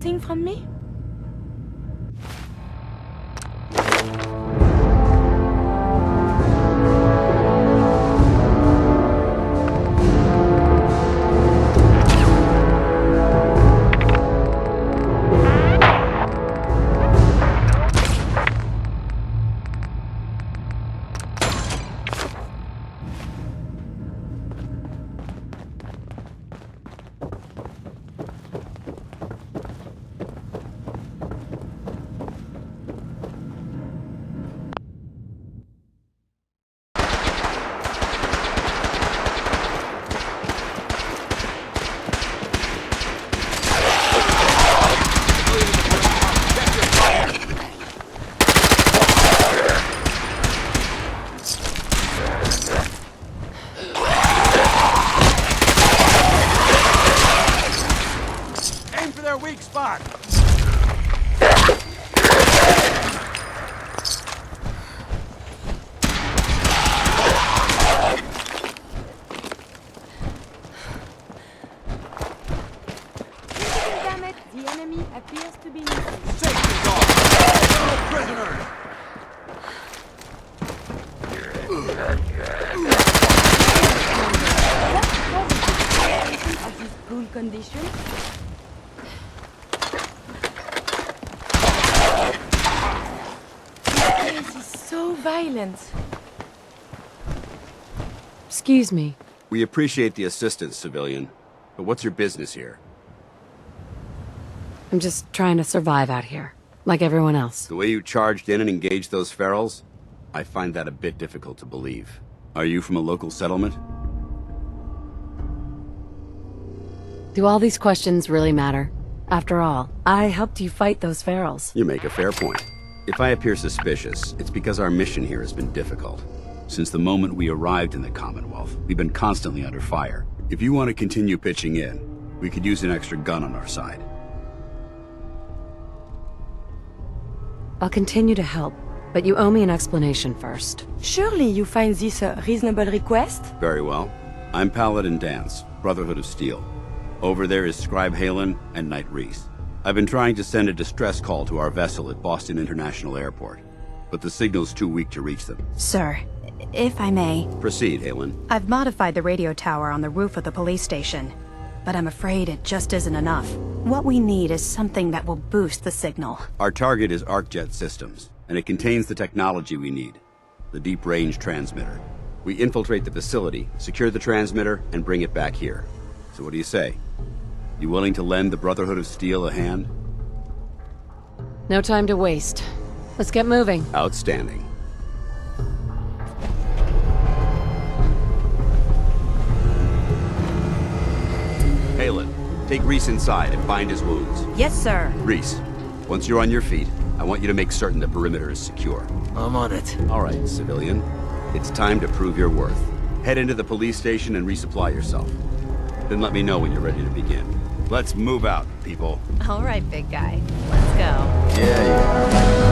Thing from me? Weak spot. Damn it, the enemy appears to be missing. Safety's off. No prisoner. Of this cool condition? This is so violent. Excuse me. We appreciate the assistance, civilian. But what's your business here? I'm just trying to survive out here, like everyone else. The way you charged in and engaged those ferals? I find that a bit difficult to believe. Are you from a local settlement? Do all these questions really matter? After all, I helped you fight those ferals. You make a fair point. If I appear suspicious, it's because our mission here has been difficult. Since the moment we arrived in the Commonwealth, we've been constantly under fire. If you want to continue pitching in, we could use an extra gun on our side. I'll continue to help, but you owe me an explanation first. Surely you find this a reasonable request? Very well. I'm Paladin Dance, Brotherhood of Steel. Over there is Scribe Halen and Knight Reese. I've been trying to send a distress call to our vessel at Boston International Airport, but the signal's too weak to reach them. Sir, if I may... Proceed, Halen. I've modified the radio tower on the roof of the police station, but I'm afraid it just isn't enough. What we need is something that will boost the signal. Our target is ArcJet Systems, and it contains the technology we need. The deep-range transmitter. We infiltrate the facility, secure the transmitter, and bring it back here. So what do you say? You willing to lend the Brotherhood of Steel a hand? No time to waste. Let's get moving. Outstanding. Take Reese inside and bind his wounds. Yes, sir. Reese, once you're on your feet, I want you to make certain the perimeter is secure. I'm on it. All right, civilian. It's time to prove your worth. Head into the police station and resupply yourself. Then let me know when you're ready to begin. Let's move out, people. All right, big guy. Let's go. Yeah.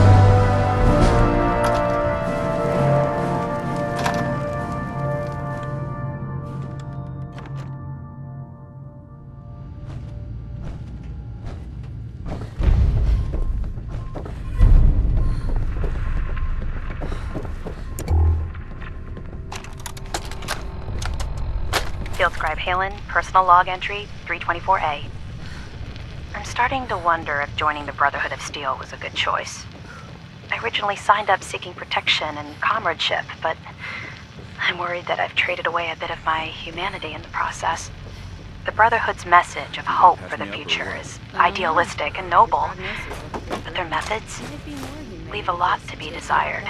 Field Scribe Halen, personal log entry 324A. I'm starting to wonder if joining the Brotherhood of Steel was a good choice. I originally signed up seeking protection and comradeship, but I'm worried that I've traded away a bit of my humanity in the process. The Brotherhood's message of hope for the future is idealistic and noble, but their methods leave a lot to be desired.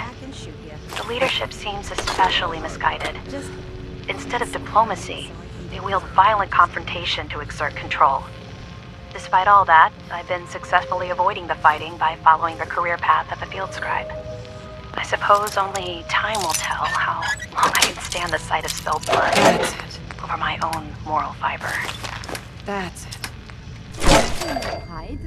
The leadership seems especially misguided. Instead of diplomacy, they wield violent confrontation to exert control. Despite all that, I've been successfully avoiding the fighting by following the career path of a field scribe. I suppose only time will tell how long I can stand the sight of spilled blood over my own moral fiber. That's it. Hide?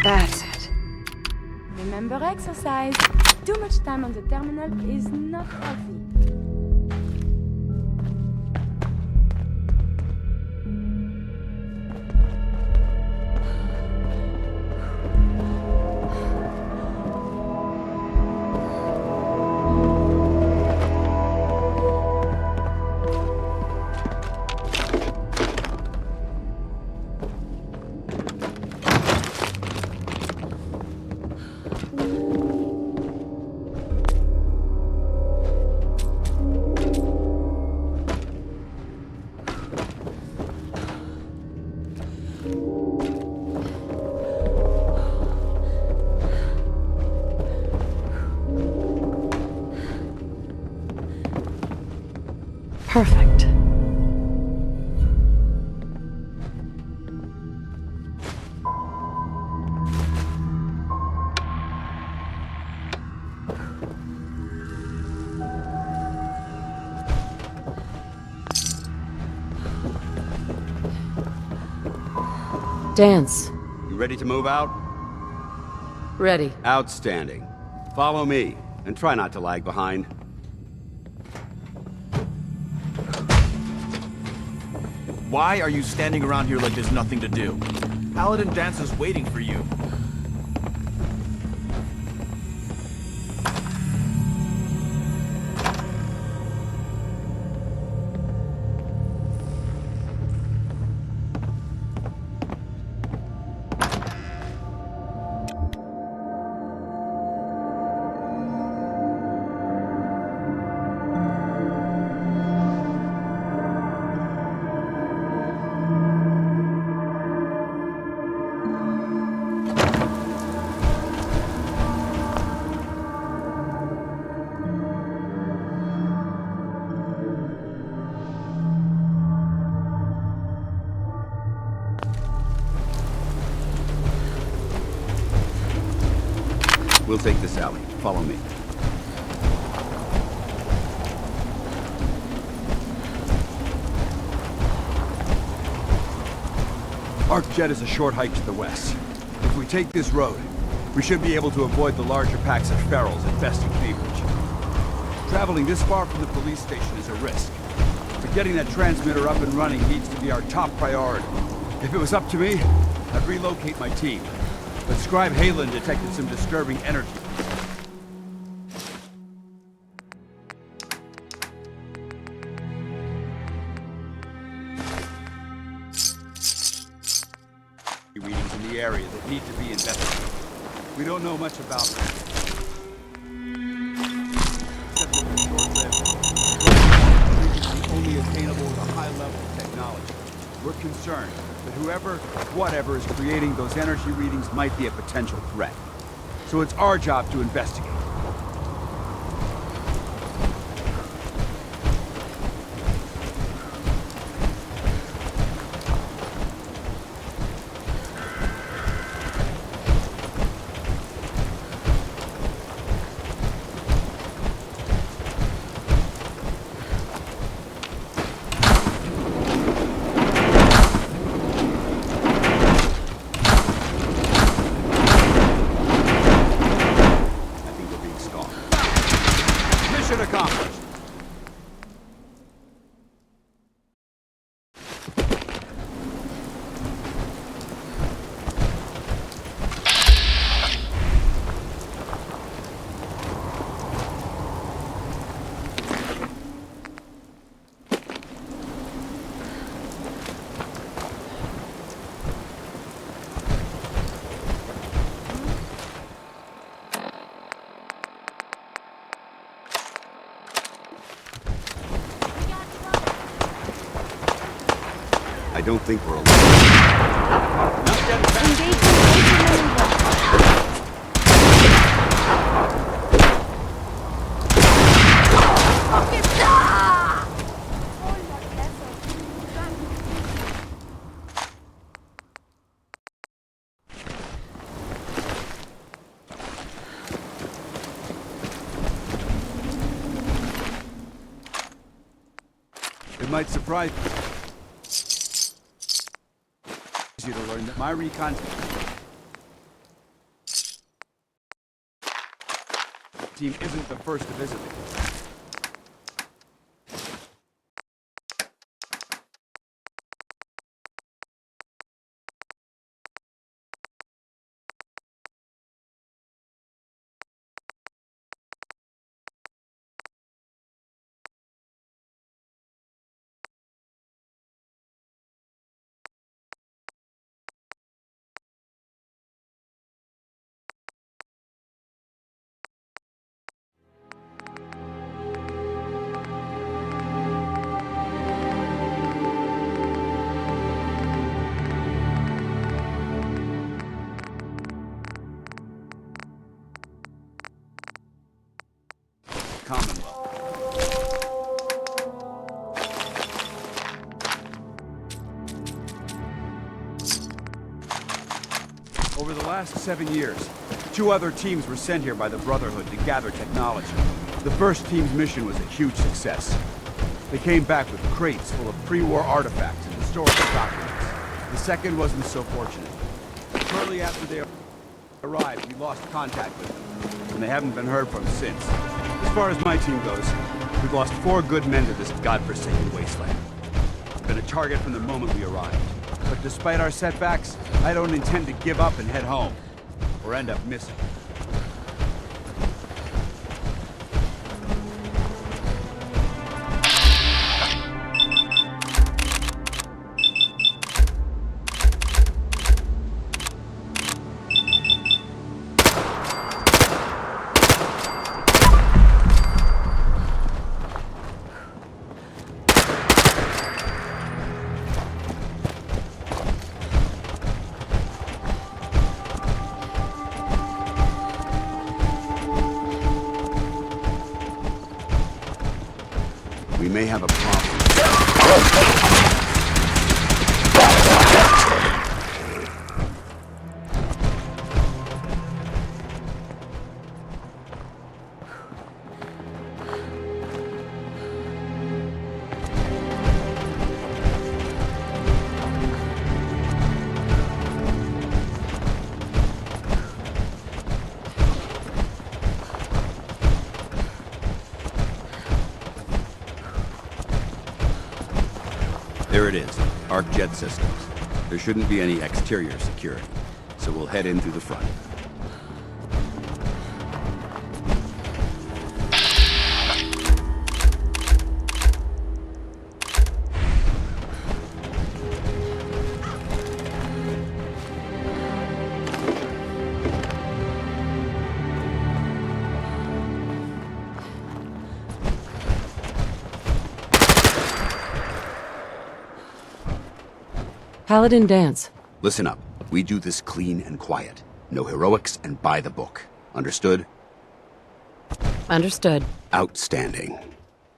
That's it. Remember exercise. Too much time on the terminal is not healthy. Perfect. Dance. You ready to move out? Ready. Outstanding. Follow me, and try not to lag behind. Why are you standing around here like there's nothing to do? Paladin Dance is waiting for you. We'll take this alley. Follow me. ArcJet is a short hike to the west. If we take this road, we should be able to avoid the larger packs of ferals infesting Cambridge. Traveling this far from the police station is a risk. But getting that transmitter up and running needs to be our top priority. If it was up to me, I'd relocate my team. But Scribe Halen detected some disturbing energy. readings in the area that need to be investigated. We don't know much about them. Except that they're short-lived, only attainable with a high level of technology. We're concerned that whoever, whatever is creating those energy readings might be a potential threat. So it's our job to investigate. Mission accomplished. I don't think we're alone. It might surprise you to learn that my recon team isn't the first to visit it. Over the last 7 years, 2 other teams were sent here by the Brotherhood to gather technology. The first team's mission was a huge success. They came back with crates full of pre-war artifacts and historical documents. The second wasn't so fortunate. Shortly after they arrived, we lost contact with them, and they haven't been heard from since. As far as my team goes, we've lost 4 good men to this godforsaken wasteland. We've been a target from the moment we arrived. But despite our setbacks, I don't intend to give up and head home, or end up missing. We may have a problem. There it is, Arc Jet Systems. There shouldn't be any exterior security, so we'll head in through the front. Paladin dance. Listen up. We do this clean and quiet. No heroics and by the book. Understood? Understood. Outstanding.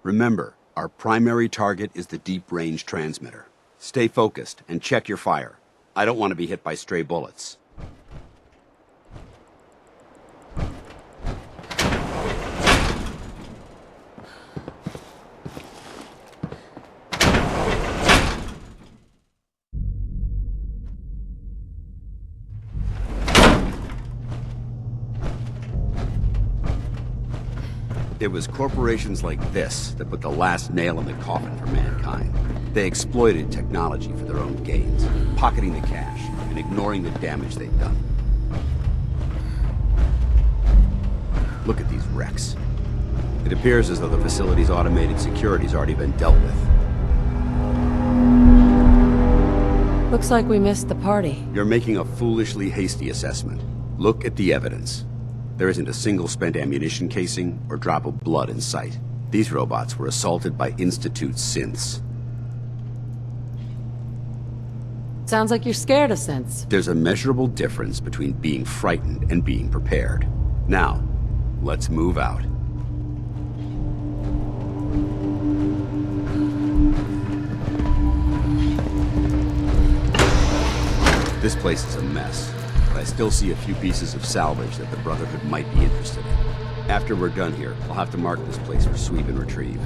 Remember, our primary target is the deep-range transmitter. Stay focused and check your fire. I don't want to be hit by stray bullets. It was corporations like this that put the last nail in the coffin for mankind. They exploited technology for their own gains, pocketing the cash and ignoring the damage they'd done. Look at these wrecks. It appears as though the facility's automated security's already been dealt with. Looks like we missed the party. You're making a foolishly hasty assessment. Look at the evidence. There isn't a single spent ammunition casing or drop of blood in sight. These robots were assaulted by Institute synths. Sounds like you're scared of synths. There's a measurable difference between being frightened and being prepared. Now, let's move out. This place is a mess. I still see a few pieces of salvage that the Brotherhood might be interested in. After we're done here, I'll have to mark this place for sweep and retrieve.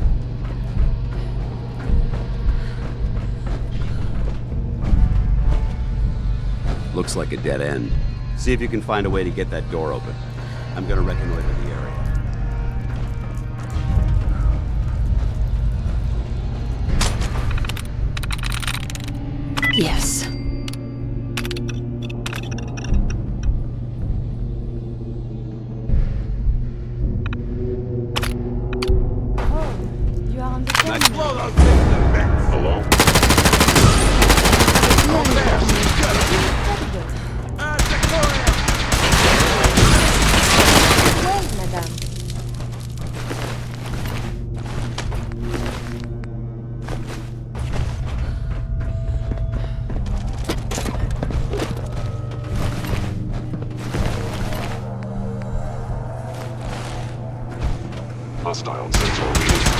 Looks like a dead end. See if you can find a way to get that door open. I'm gonna reconnoiter the area. Yes. Let's blow those things to bits. Hello? Over there. Wait, madame. Hostile sensor readings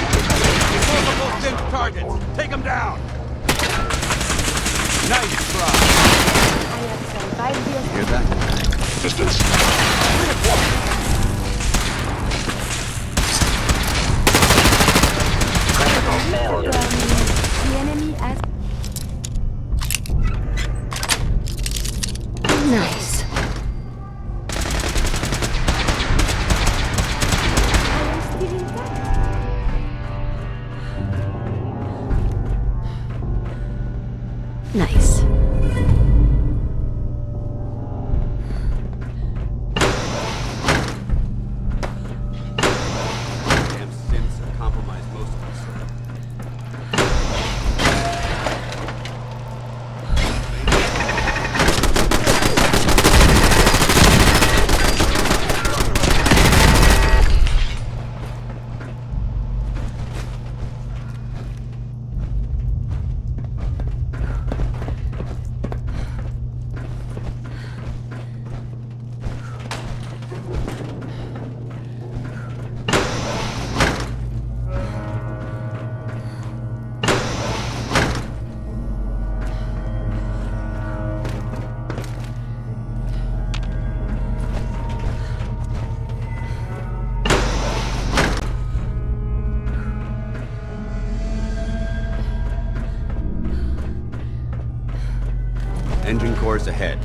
Multiple synth targets. Take them down. Nice try. You hear that? Distance. The enemy has... Nice. Nice. Damn synths have compromised most of us. Engine cores ahead.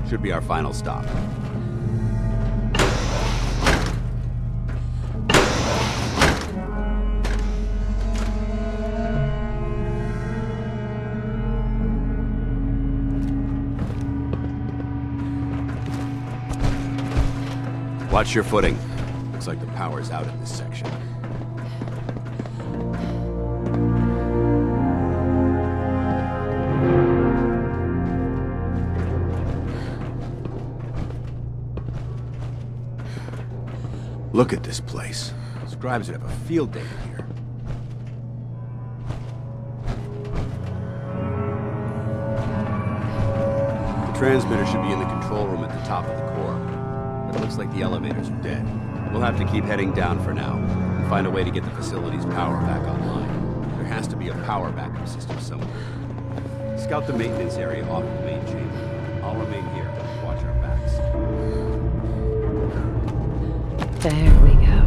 Should be our final stop. Watch your footing. Looks like the power's out in this section. Look at this place. Scribes would have a field day here. transmitter should be in the control room at the top of the core. But it looks like the elevators are dead. We'll have to keep heading down for now, and find a way to get the facility's power back online. There has to be a power backup system somewhere. Scout the maintenance area off the main chamber. I'll remain here to watch our backs. There we go.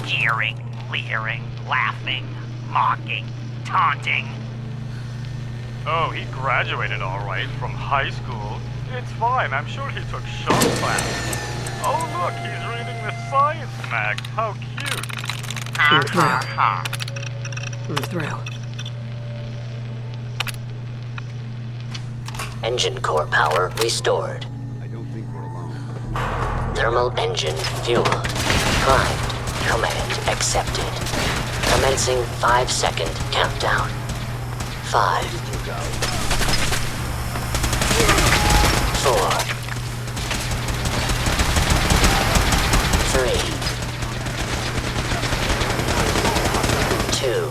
Jeering, leering, laughing, mocking, taunting. Oh, he graduated all right from high school. It's fine, I'm sure he took shop class. Oh look, he's reading the science mag. How cute. I'm through. Engine core power restored. I don't think we're alone. Thermal engine fuel primed. Command accepted. Commencing 5-second countdown. 5. 4. 3. 2.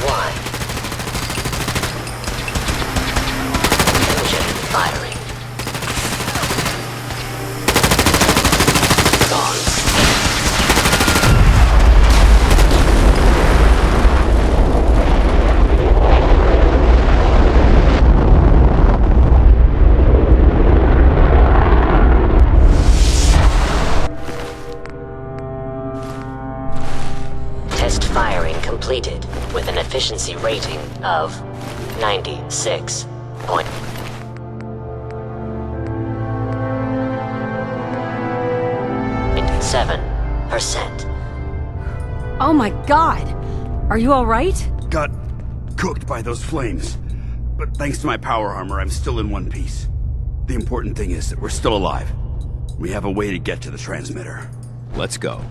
1. Engine firing. Gone. Test firing completed with an efficiency rating of 96.7%. Oh my god! Are you alright? Got cooked by those flames. But thanks to my power armor, I'm still in one piece. The important thing is that we're still alive. We have a way to get to the transmitter. Let's go.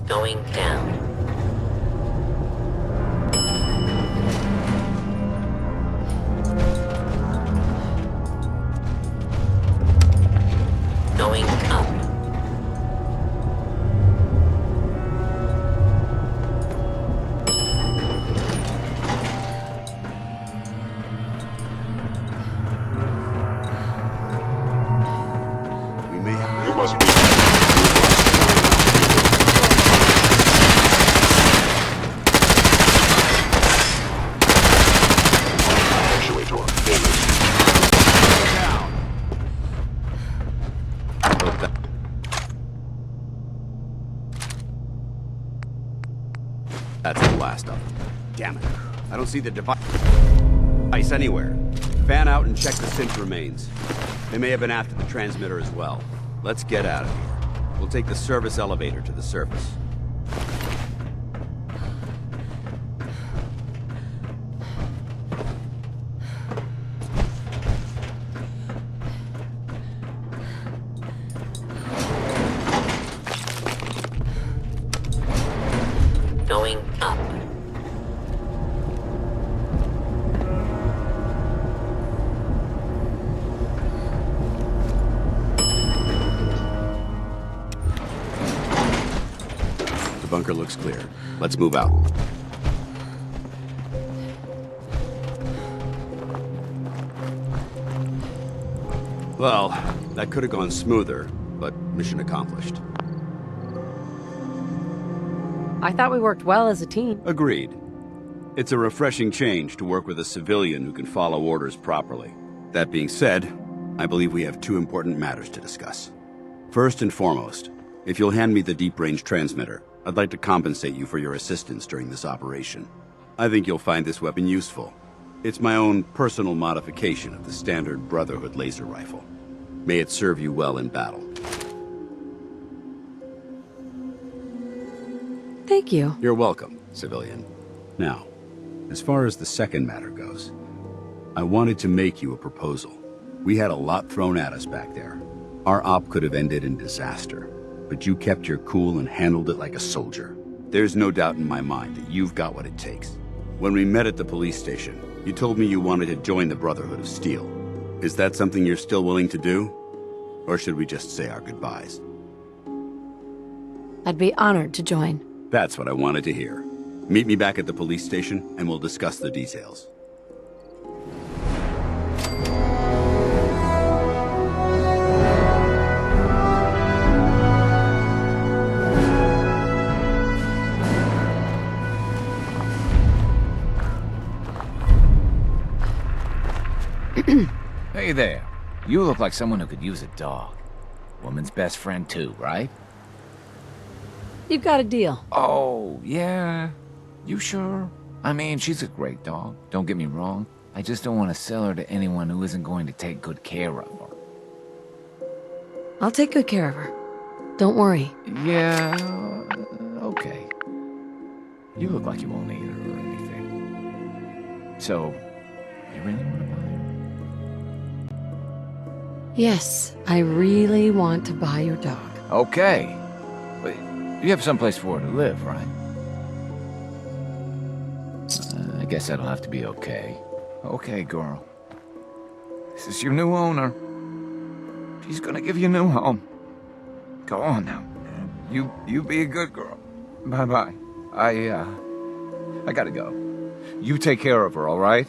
Going down. Going up. We may have... You must be... That's the last of them. Damn it. I don't see the device anywhere. Fan out and check the synth remains. They may have been after the transmitter as well. Let's get out of here. We'll take the service elevator to the surface. Going up. The bunker looks clear. Let's move out. Well, that could have gone smoother, but mission accomplished. I thought we worked well as a team. Agreed. It's a refreshing change to work with a civilian who can follow orders properly. That being said, I believe we have two important matters to discuss. First and foremost, if you'll hand me the deep-range transmitter, I'd like to compensate you for your assistance during this operation. I think you'll find this weapon useful. It's my own personal modification of the standard Brotherhood laser rifle. May it serve you well in battle. Thank you. You're welcome, civilian. Now, as far as the second matter goes, I wanted to make you a proposal. We had a lot thrown at us back there. Our op could have ended in disaster, but you kept your cool and handled it like a soldier. There's no doubt in my mind that you've got what it takes. When we met at the police station, you told me you wanted to join the Brotherhood of Steel. Is that something you're still willing to do? Or should we just say our goodbyes? I'd be honored to join. That's what I wanted to hear. Meet me back at the police station, and we'll discuss the details. Hey there. You look like someone who could use a dog. Woman's best friend too, right? You've got a deal. Oh, yeah? You sure? I mean, she's a great dog, don't get me wrong. I just don't want to sell her to anyone who isn't going to take good care of her. I'll take good care of her. Don't worry. Yeah, okay. You look like you won't eat her or anything. So, you really want to buy her? Yes, I really want to buy your dog. Okay. But you have someplace for her to live, right? I guess that'll have to be okay. Okay, girl. This is your new owner. She's gonna give you a new home. Go on now. You be a good girl. Bye-bye. I gotta go. You take care of her, all right?